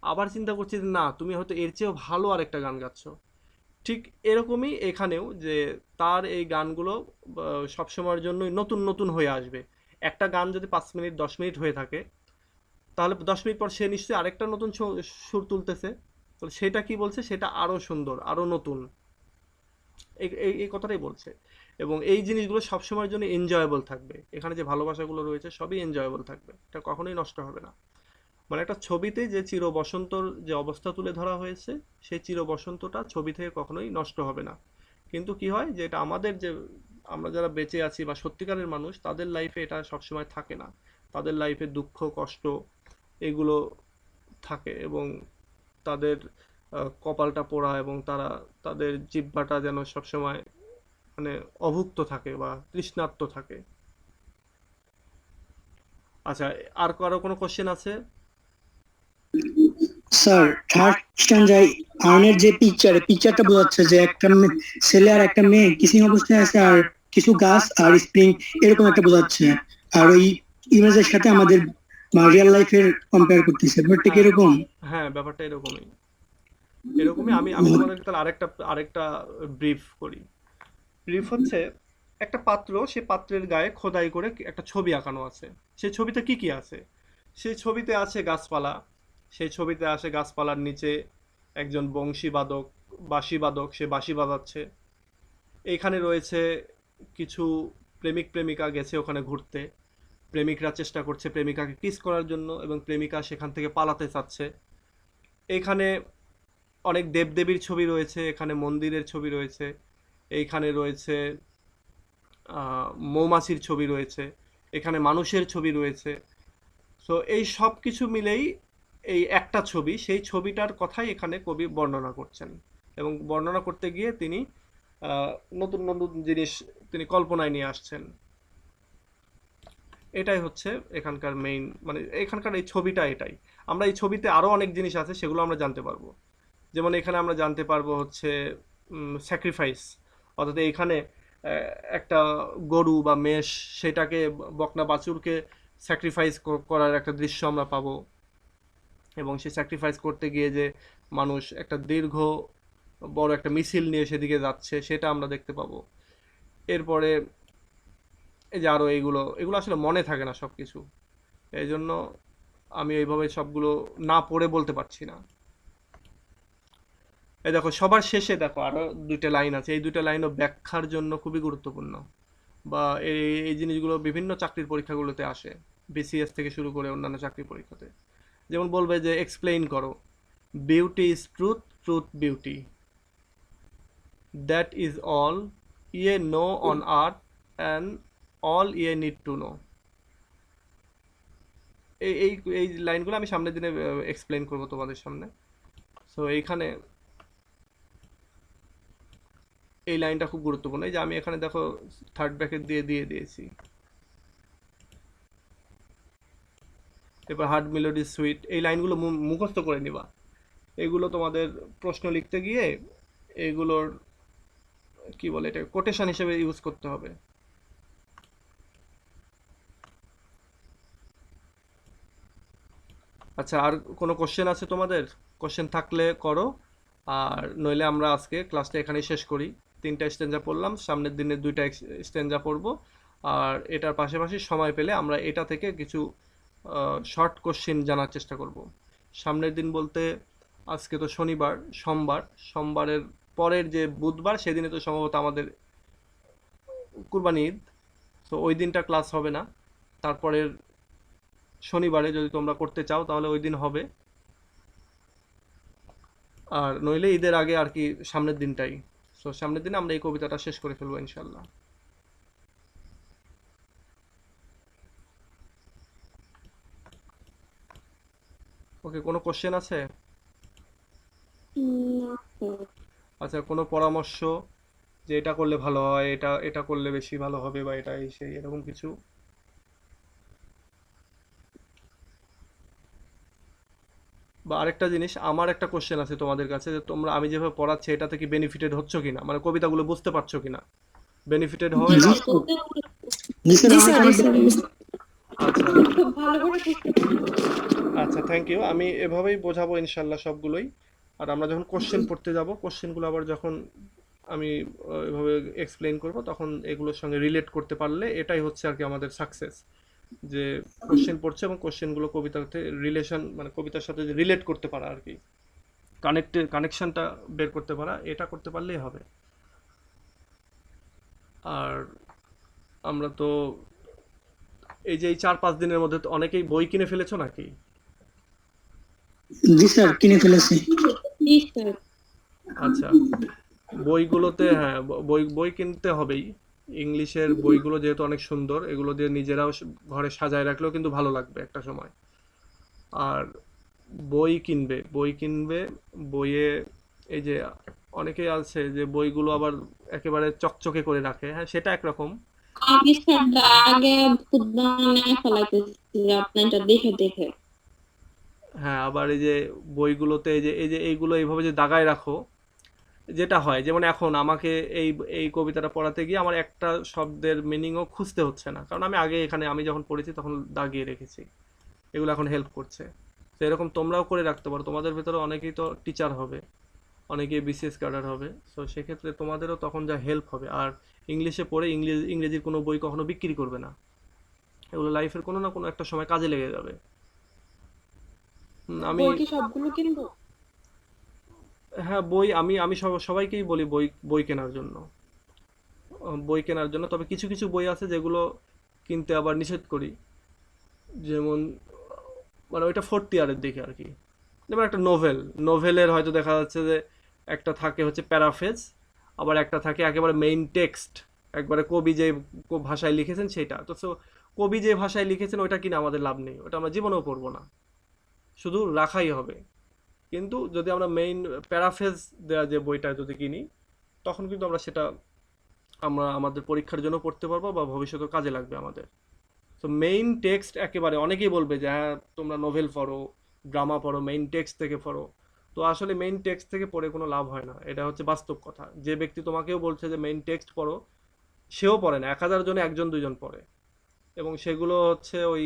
[SPEAKER 1] আবার চিন্তা করছি যে না তুমি হয়তো এর চেয়েও ভালো আরেকটা গান গাচ্ছো। ঠিক এরকমই এখানেও যে তার এই গানগুলো সবসময়ের জন্যই নতুন নতুন হয়ে আসবে। একটা গান যদি 5 মিনিট 10 মিনিট হয়ে থাকে, তাহলে 10 মিনিট পর সে নিশ্চয়ই আরেকটা নতুন সুর তুলতেছে, তাহলে সেটা কি বলছে, সেটা আরো সুন্দর আরো নতুন, এই এই এই কথাটাই বলছে। এবং এই জিনিসগুলো সবসময়ের জন্য এনজয়েবল থাকবে, এখানে যে ভালোবাসাগুলো রয়েছে সবই এনজয়েবল থাকবে, এটা কখনোই নষ্ট হবে না। মানে একটা ছবিতে যে চির বসন্তর যে অবস্থা তুলে ধরা হয়েছে, সেই চির বসন্তটা ছবি থেকে কখনোই নষ্ট হবে না। কিন্তু কি হয় যে এটা আমাদের যে আমরা যারা বেঁচে আছি বা সত্যিকারের মানুষ, তাদের লাইফে এটা সবসময় থাকে না। তাদের লাইফে দুঃখ কষ্ট এগুলো থাকে, এবং তাদের কপালটা পোড়া, এবং তারা তাদের জিহ্বাটা যেন সবসময় মানে অভুক্ত থাকে বা তৃষ্ণার্ত থাকে। আচ্ছা, আর কারো কোনো কোশ্চেন আছে?
[SPEAKER 4] স্যার, থার্ড স্ট্যান্ডার্ড আর্নের যে পিকচারটা বোঝাচ্ছে যে একটা ছেলে আর একটা মেয়ে কিসিং অবস্থায় আছে, আর কিছু গাছ আর স্প্রিং এরকম একটা বোঝাচ্ছে, আর ওই ইমেজের সাথে আমাদের রিয়েল লাইফের কম্পেয়ার করতেছে, ব্যাপারটা কি
[SPEAKER 1] হ্যাঁ,
[SPEAKER 4] এরকম?
[SPEAKER 1] হ্যাঁ, ব্যাপারটা এরকমই। এরকমই আমি আমি তোমাদেরকে তাহলে আরেকটা আরেকটা ব্রিফ করি। ব্রিফ হচ্ছে একটা পাত্র, সে পাত্রের গায়ে খোদাই করে একটা ছবি আঁকানো আছে। সেই ছবিতে কি কি আছে? সেই ছবিতে আছে গাছপালা, সেই ছবিতে আছে গাছপালার নিচে একজন বংশীবাদক, বাঁশিবাদক, সে বাঁশি বাজাচ্ছে। এইখানে রয়েছে কিছু প্রেমিক প্রেমিকা গেছে ওখানে ঘুরতে, প্রেমিকরা চেষ্টা করছে প্রেমিকাকে কিস করার জন্য, এবং প্রেমিকা সেখান থেকে পালাতে চাচ্ছে। এইখানে অনেক দেবদেবীর ছবি রয়েছে, এখানে মন্দিরের ছবি রয়েছে, এইখানে রয়েছে মৌমাছির ছবি রয়েছে, এখানে মানুষের ছবি রয়েছে। সো এই সব কিছু মিলেই এই একটা ছবি, সেই ছবিটার কথাই এখানে কবি বর্ণনা করছেন, এবং বর্ণনা করতে গিয়ে তিনি আহ, নতুন নতুন জিনিস তিনি কল্পনায় নিয়ে আসছেন। এটাই হচ্ছে এখানকার মেইন, মানে এখানকার এই ছবিটা এটাই। আমরা এই ছবিতে আরো অনেক জিনিস আছে, সেগুলো আমরা জানতে পারবো। যেমন এখানে আমরা জানতে পারবো হচ্ছে স্যাক্রিফাইস, অর্থাৎ এইখানে একটা গরু বা মেষ, সেটাকে বকনা বাছুরকে স্যাক্রিফাইস করার একটা দৃশ্য আমরা পাবো, এবং সেই স্যাক্রিফাইস করতে গিয়ে যে মানুষ একটা দীর্ঘ বড় একটা মিছিল নিয়ে সেদিকে যাচ্ছে, সেটা আমরা দেখতে পাবো। এরপরে এই যে আরো এইগুলো এগুলো আসলে মনে থাকে না সব কিছু, এই জন্য আমি এইভাবে সবগুলো না পড়ে বলতে পারছি না। এই দেখো সবার শেষে দেখো আরো দুইটা লাইন আছে, এই দুইটা লাইনও ব্যাখ্যার জন্য খুবই গুরুত্বপূর্ণ, বা এই এই জিনিসগুলো বিভিন্ন চাকরির পরীক্ষাগুলোতে আসে, বিসিএস থেকে শুরু করে অন্যান্য চাকরির পরীক্ষাতে। যেমন বলবে যে এক্সপ্লেইন করো, beauty is truth, truth beauty, that is all ye know on earth and all ye need to know. এই এই এই লাইনগুলো আমি সামনের দিনে এক্সপ্লেইন করবো তোমাদের সামনে। সো এইখানে এই লাইনটা খুব গুরুত্বপূর্ণ। এই যে আমি এখানে দেখো থার্ড ব্র্যাকেট দিয়ে দিয়ে দিয়েছি। এরপর হার্ড মেলোডি সুইট, এই লাইনগুলো মুখস্থ করে নিবা। এগুলো তোমাদের প্রশ্ন লিখতে গিয়ে এগুলোর কি বলে এটা কোটেশন হিসেবে ইউজ করতে হবে। আচ্ছা, আর কোনো কোশ্চেন আছে তোমাদের? কোশ্চেন থাকলে করো, আর নইলে আমরা আজকে ক্লাসটা এখানেই শেষ করি। 3টা স্ট্যাঞ্জা পড়লাম, সামনের দিনে 2টা স্ট্যাঞ্জা পড়বো, আর এটার পাশাপাশি সময় পেলে আমরা এটা থেকে কিছু শর্ট কোশ্চেন জানার চেষ্টা করব। সামনের দিন বলতে আজকে তো শনিবার, সোমবারের পরের যে বুধবার, সেদিনে তো সম্ভবত আমাদের কুরবানি ঈদ, তো ওই দিনটা ক্লাস হবে না। তারপরের শনিবারে যদি তোমরা করতে চাও তাহলে ওই দিন হবে, আর নইলে ঈদের আগে আর কি সামনের দিনটাই। সো সামনের দিনে আমরা এই কবিতাটা শেষ করে ফেলবো ইনশাল্লাহ। ওকে, কোনো কোশ্চেন আছে?
[SPEAKER 3] না স্যার।
[SPEAKER 1] আচ্ছা, কোনো পরামর্শ যে এটা করলে ভালো হয়, এটা এটা করলে বেশি ভালো হবে, বা এটা এই সেই এরকম কিছু? বা আরেকটা জিনিস, আমার একটা কোশ্চেন আছে তোমাদের কাছে, যে তোমরা আমি যেভাবে পড়াচ্ছি এটাতে কি বেনিফিটেড হচ্ছ কিনা, মানে কবিতাগুলো বুঝতে পারছো কিনা, বেনিফিটেড
[SPEAKER 2] জি
[SPEAKER 1] হয় না?
[SPEAKER 2] স্যার, করতে
[SPEAKER 4] জি স্যার,
[SPEAKER 3] জি
[SPEAKER 4] অনেক
[SPEAKER 3] স্যার, জি
[SPEAKER 4] অনেক
[SPEAKER 3] স্যার।
[SPEAKER 1] আচ্ছা,
[SPEAKER 2] খুব ভালো করে বুঝতে পারছি।
[SPEAKER 1] আচ্ছা, থ্যাংক ইউ। আমি এভাবেই বোঝাবো ইনশাল্লাহ সবগুলোই। আর আমরা যখন কোশ্চেন পড়তে যাব, কোশ্চেনগুলো আবার যখন আমি এভাবে এক্সপ্লেইন করব, তখন এগুলোর সঙ্গে রিলেট করতে পারলে এটাই হচ্ছে আর কি আমাদের সাকসেস। যে কোশ্চেন পড়ছে এবং কোশ্চেনগুলো কবিতাতে রিলেশন, মানে কবিতার সাথে যে রিলেট করতে পারা আর কি, কানেকশনটা বের করতে পারা, এটা করতে পারলেই হবে। আর আমরা তো এই যে এই 4-5 দিনের মধ্যে তো অনেকেই বই কিনে ফেলেছো নাকি?
[SPEAKER 4] জি স্যার, কিনে ফেলেছি।
[SPEAKER 2] জি স্যার।
[SPEAKER 1] আচ্ছা, বইগুলোতে হ্যাঁ, বই বই কিনতে হবেই। ইংলিশের বইগুলো যেহেতু অনেক সুন্দর, এগুলো দিয়ে নিজেরাও ঘরে সাজায় রাখলেও কিন্তু ভালো লাগবে একটা সময়। আর বই কিনবে, বই কিনবে। বইয়ে এই যে অনেকেই আছে যে বইগুলো আবার একেবারে চকচকে করে রাখে, হ্যাঁ সেটা একরকম।
[SPEAKER 3] আমি স্যার আগে খুদ বানায় ফেলাইতেছি আপনারটা দেখে দেখে।
[SPEAKER 1] হ্যাঁ, আবার এই যে বইগুলোতে এই যে এইগুলো এইভাবে যে দাগায় রাখো, যেটা হয় যেমন এখন আমাকে এই এই কবিতাটা পড়াতে গিয়ে আমার একটা শব্দের মিনিংও খুঁজতে হচ্ছে না, কারণ আমি আগে এখানে আমি যখন পড়েছি তখন দাগিয়ে রেখেছি। এগুলো এখন হেল্প করছে। তো এরকম তোমরাও করে রাখতে পারো, তোমাদের ভেতরে অনেকেই তো টিচার হবে, অনেকেই বিসিএস ক্যাডার হবে, সো সেক্ষেত্রে তোমাদেরও তখন যা হেল্প হবে। আর ইংলিশে পড়ে ইংরেজির কোনো বই কখনো বিক্রি করবে না, এগুলো লাইফের কোনো না কোনো একটা সময় কাজে লেগে যাবে। আমি
[SPEAKER 2] বই কি সবগুলো কিনবো?
[SPEAKER 1] হ্যাঁ, বই আমি আমি সবাইকেই বলি বই বই কেনার জন্য, বই কেনার জন্য। তবে কিছু কিছু বই আছে যেগুলো কিনতে আবার নিষেধ করি। যেমন মানে ওইটা ফোর্থ ইয়ারের দিকে আর কি। যেমন একটা নোভেলের হয়তো দেখা যাচ্ছে যে একটা থাকে হচ্ছে প্যারাফেজ, আবার একটা থাকে একেবারে মেইন টেক্সট, একবারে কবি যে ভাষায় লিখেছেন সেটা তো। কবি যে ভাষায় লিখেছেন ওইটা কিনে আমাদের লাভ নেই, ওটা আমরা জীবনেও পড়বো না, শুধু রাখাই হবে। কিন্তু যদি আমরা মেইন প্যারাফেজ দেওয়া যে বইটা যদি কিনি, তখন কিন্তু আমরা সেটা আমরা আমাদের পরীক্ষার জন্য পড়তে পারবো বা ভবিষ্যতে কাজে লাগবে আমাদের। তো মেইন টেক্সট একেবারে, অনেকেই বলবে যে হ্যাঁ তোমরা নোভেল পড়ো, ড্রামা পড়ো, মেইন টেক্সট থেকে পড়ো। তো আসলে মেইন টেক্সট থেকে পড়ে কোনো লাভ হয় না, এটা হচ্ছে বাস্তব কথা। যে ব্যক্তি তোমাকেও বলছে যে মেইন টেক্সট পড়ো, সেও পড়ে না, 1000 জনে একজন দুইজন পড়ে। এবং সেগুলো হচ্ছে ওই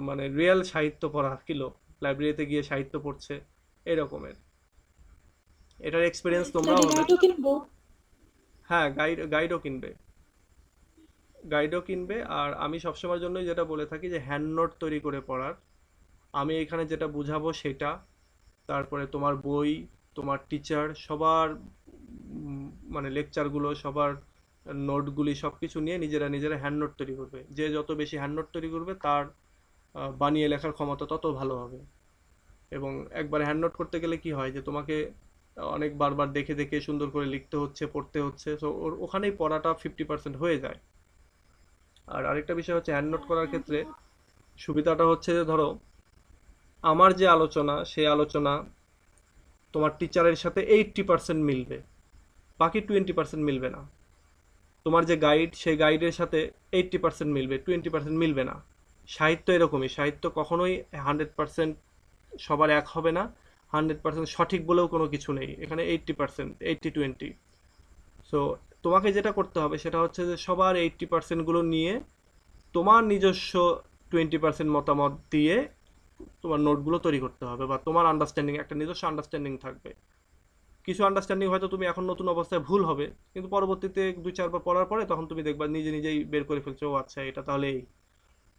[SPEAKER 1] মানে রিয়েল সাহিত্য পড়া কিলো, লাইব্রেরিতে গিয়ে সাহিত্য পড়ছে এরকমের। এটার এক্সপিরিয়েন্স তোমরাও
[SPEAKER 2] স্টাডি
[SPEAKER 1] হবে।
[SPEAKER 2] গাইডও কিনবো?
[SPEAKER 1] হ্যাঁ, গাইডও কিনবে, গাইডও কিনবে। আর আমি সবসময়ের জন্যই যেটা বলে থাকি যে হ্যান্ড নোট তৈরি করে পড়ার। আমি এখানে যেটা বুঝাবো সেটা, তারপরে তোমার বই, তোমার টিচার সবার মানে লেকচারগুলো সবার নোটগুলি সব কিছু নিয়ে নিজেরা নিজেরা হ্যান্ড নোট তৈরি করবে। যে যত বেশি হ্যান্ড নোট তৈরি করবে তার বানিয়ে লেখার ক্ষমতা তত ভালো হবে। এবং একবার হ্যান্ড নোট করতে গেলে কি হয় যে তোমাকে অনেক বারবার দেখে দেখে সুন্দর করে লিখতে হচ্ছে, পড়তে হচ্ছে, সো ওখানেই পড়াটা 50% হয়ে যায়। আর আরেকটা বিষয় হচ্ছে হ্যান্ড নোট করার ক্ষেত্রে সুবিধাটা হচ্ছে যে ধরো আমার যে আলোচনা সেই আলোচনা তোমার টিচারের সাথে 80% মিলবে, বাকি 20% মিলবে না। তোমার যে গাইড সেই গাইডের সাথে 80% মিলবে, 20% মিলবে না। সাহিত্য এরকমই, সাহিত্য কখনোই 100% সবার এক হবে না। 100% সঠিক বলেও কোনো কিছু নেই এখানে, 80%, 80-20। সো তোমাকে যেটা করতে হবে সেটা হচ্ছে যে সবার 80%গুলো নিয়ে তোমার নিজস্ব 20% মতামত দিয়ে তোমার নোটগুলো তৈরি করতে হবে, বা তোমার আন্ডারস্ট্যান্ডিং, একটা নিজস্ব আন্ডারস্ট্যান্ডিং থাকবে। কিছু আন্ডারস্ট্যান্ডিং হয়তো তুমি এখন নতুন অবস্থায় ভুল হবে, কিন্তু পরবর্তীতে 2-4 বার পড়ার পরে তখন তুমি দেখবা নিজে নিজেই বের করে ফেলছো, ও আচ্ছা এটা তাহলে এই,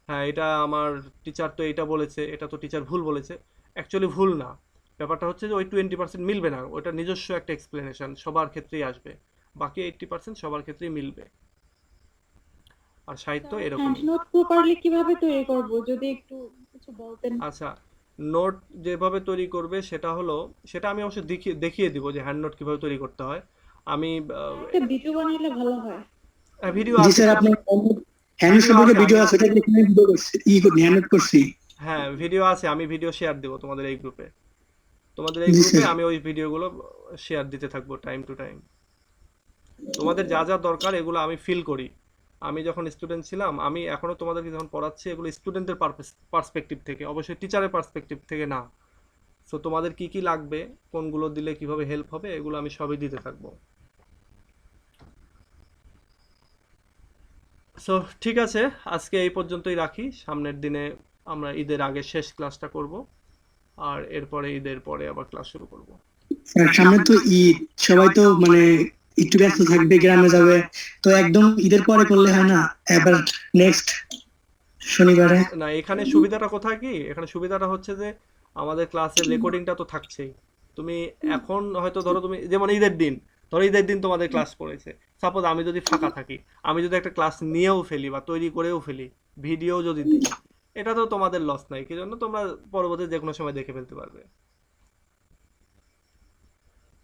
[SPEAKER 1] হ্যাঁ এটা আমার টিচার তো এটা বলেছে, এটা তো টিচার ভুল বলেছে। অ্যাকচুয়ালি ভুল না, ব্যাপারটা হচ্ছে যে ওই 20% মিলবে না, ওটা নিজস্ব একটা এক্সপ্লেনেশন সবার ক্ষেত্রেই আসবে, বাকি 80% সবার ক্ষেত্রেই মিলবে। আর সাহিত্য
[SPEAKER 2] হ্যান্ড
[SPEAKER 1] এরকমই।
[SPEAKER 2] নোট প্রপারলি কিভাবে তৈরি করব, যদি একটু কিছু বলতেন।
[SPEAKER 1] আচ্ছা, নোট যেভাবে তৈরি করবে সেটা হলো, সেটা আমি অবশ্য দেখিয়ে দেখিয়ে দিব যে হ্যান্ড নোট কিভাবে তৈরি করতে হয়। আমি
[SPEAKER 2] একটা ভিডিও বানাইলে ভালো হয়।
[SPEAKER 1] ভিডিও
[SPEAKER 4] জি
[SPEAKER 1] আছে,
[SPEAKER 4] স্যার, আপনার হ্যান্ড
[SPEAKER 1] ভিডিও
[SPEAKER 4] সম্পর্কে
[SPEAKER 1] আছে
[SPEAKER 4] ভিডিও
[SPEAKER 1] আমি,
[SPEAKER 4] আছে, ওটা দেখে আমি ভিডিও করছি, হ্যান্ড নোট করছি।
[SPEAKER 1] হ্যাঁ, ভিডিও আছে, আমি ভিডিও শেয়ার দেবো তোমাদের এই গ্রুপে। তোমাদের এই
[SPEAKER 4] জি
[SPEAKER 1] গ্রুপে
[SPEAKER 4] স্যার।
[SPEAKER 1] আমি ওই ভিডিওগুলো শেয়ার দিতে থাকবো টাইম টু টাইম। তোমাদের যা যা দরকার এগুলো আমি ফিল করি। আমি যখন স্টুডেন্ট ছিলাম, আমি এখনো তোমাদেরকে যখন পড়াচ্ছি, এগুলো স্টুডেন্টের পার্সপেক্টিভ থেকে, অবশ্যই টিচারের পার্সপেক্টিভ থেকে না। সো তোমাদের কি কি লাগবে, কোনগুলো দিলে কিভাবে হেল্প হবে, এগুলো আমি সবই দিতে থাকবো। সো ঠিক আছে, আজকে এই পর্যন্তই রাখি। সামনের দিনে আমরা ঈদের আগে শেষ ক্লাসটা করব, আর এরপরে ঈদের পরে আবার ক্লাস শুরু করব।
[SPEAKER 4] স্যার সামনে তো ঈদ, সবাই তো মানে একটু ব্যস্ত থাকবে, গ্রামে যাবে, তো একদম ঈদের পরে করলে হয় না, এবার নেক্সট শনিবারে?
[SPEAKER 1] না, এখানে সুবিধাটা কোথায় কি, এখানে সুবিধাটা হচ্ছে যে আমাদের ক্লাসের রেকর্ডিংটা তো থাকছেই। তুমি এখন হয়তো ধরো, তুমি যেমন ঈদের দিন, ধরো ঈদের দিন তোমাদের ক্লাস পড়েছে, সাপোজ আমি যদি ফাঁকা থাকি, আমি যদি একটা ক্লাস নিয়েও ফেলি বা তৈরি করেও ফেলি, ভিডিও যদি দিই, এটা তো তোমাদের লস নাই, কি জন্য তোমরা পরবর্তী যে কোনো সময় দেখে ফেলতে পারবে।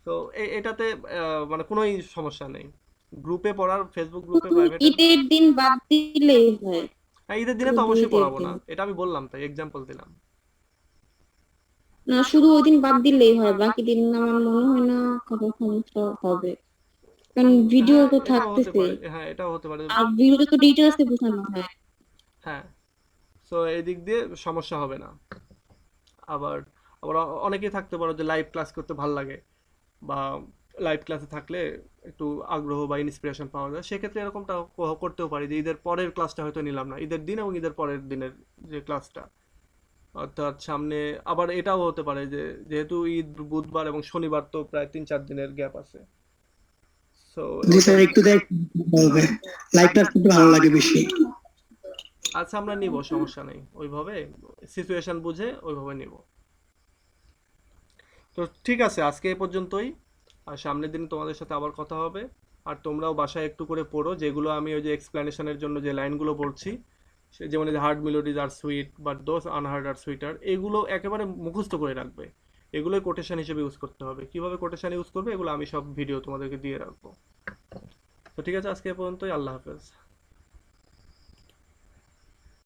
[SPEAKER 1] তো এটাতে মানে কোনোই সমস্যা নেই। গ্রুপে পড়ার, ফেসবুক গ্রুপে
[SPEAKER 3] শুধু
[SPEAKER 1] প্রাইভেটে।
[SPEAKER 3] ঈদের দিন বাদ দিলেই হয়।
[SPEAKER 1] হ্যাঁ, ঈদের দিনে তো
[SPEAKER 3] শুধু
[SPEAKER 1] অবশ্যই
[SPEAKER 3] ঈদের
[SPEAKER 1] পড়াবো
[SPEAKER 3] দিন,
[SPEAKER 1] না, এটা আমি বললাম, তাই এক্সাম্পল দিলাম।
[SPEAKER 3] না শুধু ওই দিন বাদ দিলেই হয়, বাকি দিন আমার মনে হয় না কোনো সমস্যা হবে, কারণ ভিডিও
[SPEAKER 1] হ্যাঁ,
[SPEAKER 3] তো
[SPEAKER 1] এটাও হতে
[SPEAKER 3] থাকতেছে
[SPEAKER 1] পারে, হ্যাঁ এটাও হতে পারে।
[SPEAKER 3] আর ভিডিওতে তো ডিটেলসে বোঝানো হয়।
[SPEAKER 1] হ্যাঁ, সো এই দিক দিয়ে সমস্যা হবে না। আবার আবার অনেকেই থাকতে পারো যে লাইভ ক্লাস করতে ভাল লাগে, বা লাইভ ক্লাসে থাকলে একটু আগ্রহ বা ইন্সপিরেশন পাওয়া যায়, সেক্ষেত্রে এরকমটা করতেও পারি যে ঈদের পরের ক্লাসটা হয়তো নিলাম না, ঈদের দিন এবং ঈদের পরের দিনের যে ক্লাসটা, অর্থাৎ সামনে। আবার এটাও হতে পারে যে যেহেতু ঈদ বুধবার এবং শনিবার, তো প্রায় 3-4 দিনের গ্যাপ আছে। সো
[SPEAKER 4] জি
[SPEAKER 1] ওইটা,
[SPEAKER 4] স্যার, একটু দেখ বলবে, লাইভ ক্লাস করতে ভালো লাগে বেশি।
[SPEAKER 1] আচ্ছা আমরা নিব, সমস্যা নেই, ওইভাবে সিচুয়েশন বুঝে ওইভাবে নিব। তো ঠিক আছে, আজকে এই পর্যন্তই। আর সামনের দিন তোমাদের সাথে আবার কথা হবে। আর তোমরাও বাসায় একটু করে পড়ো, যেগুলো আমি ওই যে এক্সপ্লেনেশনের জন্য যে লাইনগুলো বলছি, যেমন heard melodies are sweet, but those unheard are sweeter, এগুলো একেবারে মুখস্থ করে রাখবে। এগুলোই কোটেশন হিসেবে ইউজ করতে হবে। কিভাবে কোটেশন ইউজ করবে এগুলো আমি সব ভিডিও তোমাদেরকে দিয়ে রাখবো। তো ঠিক আছে, আজকে এ পর্যন্তই। আল্লাহ হাফেজ।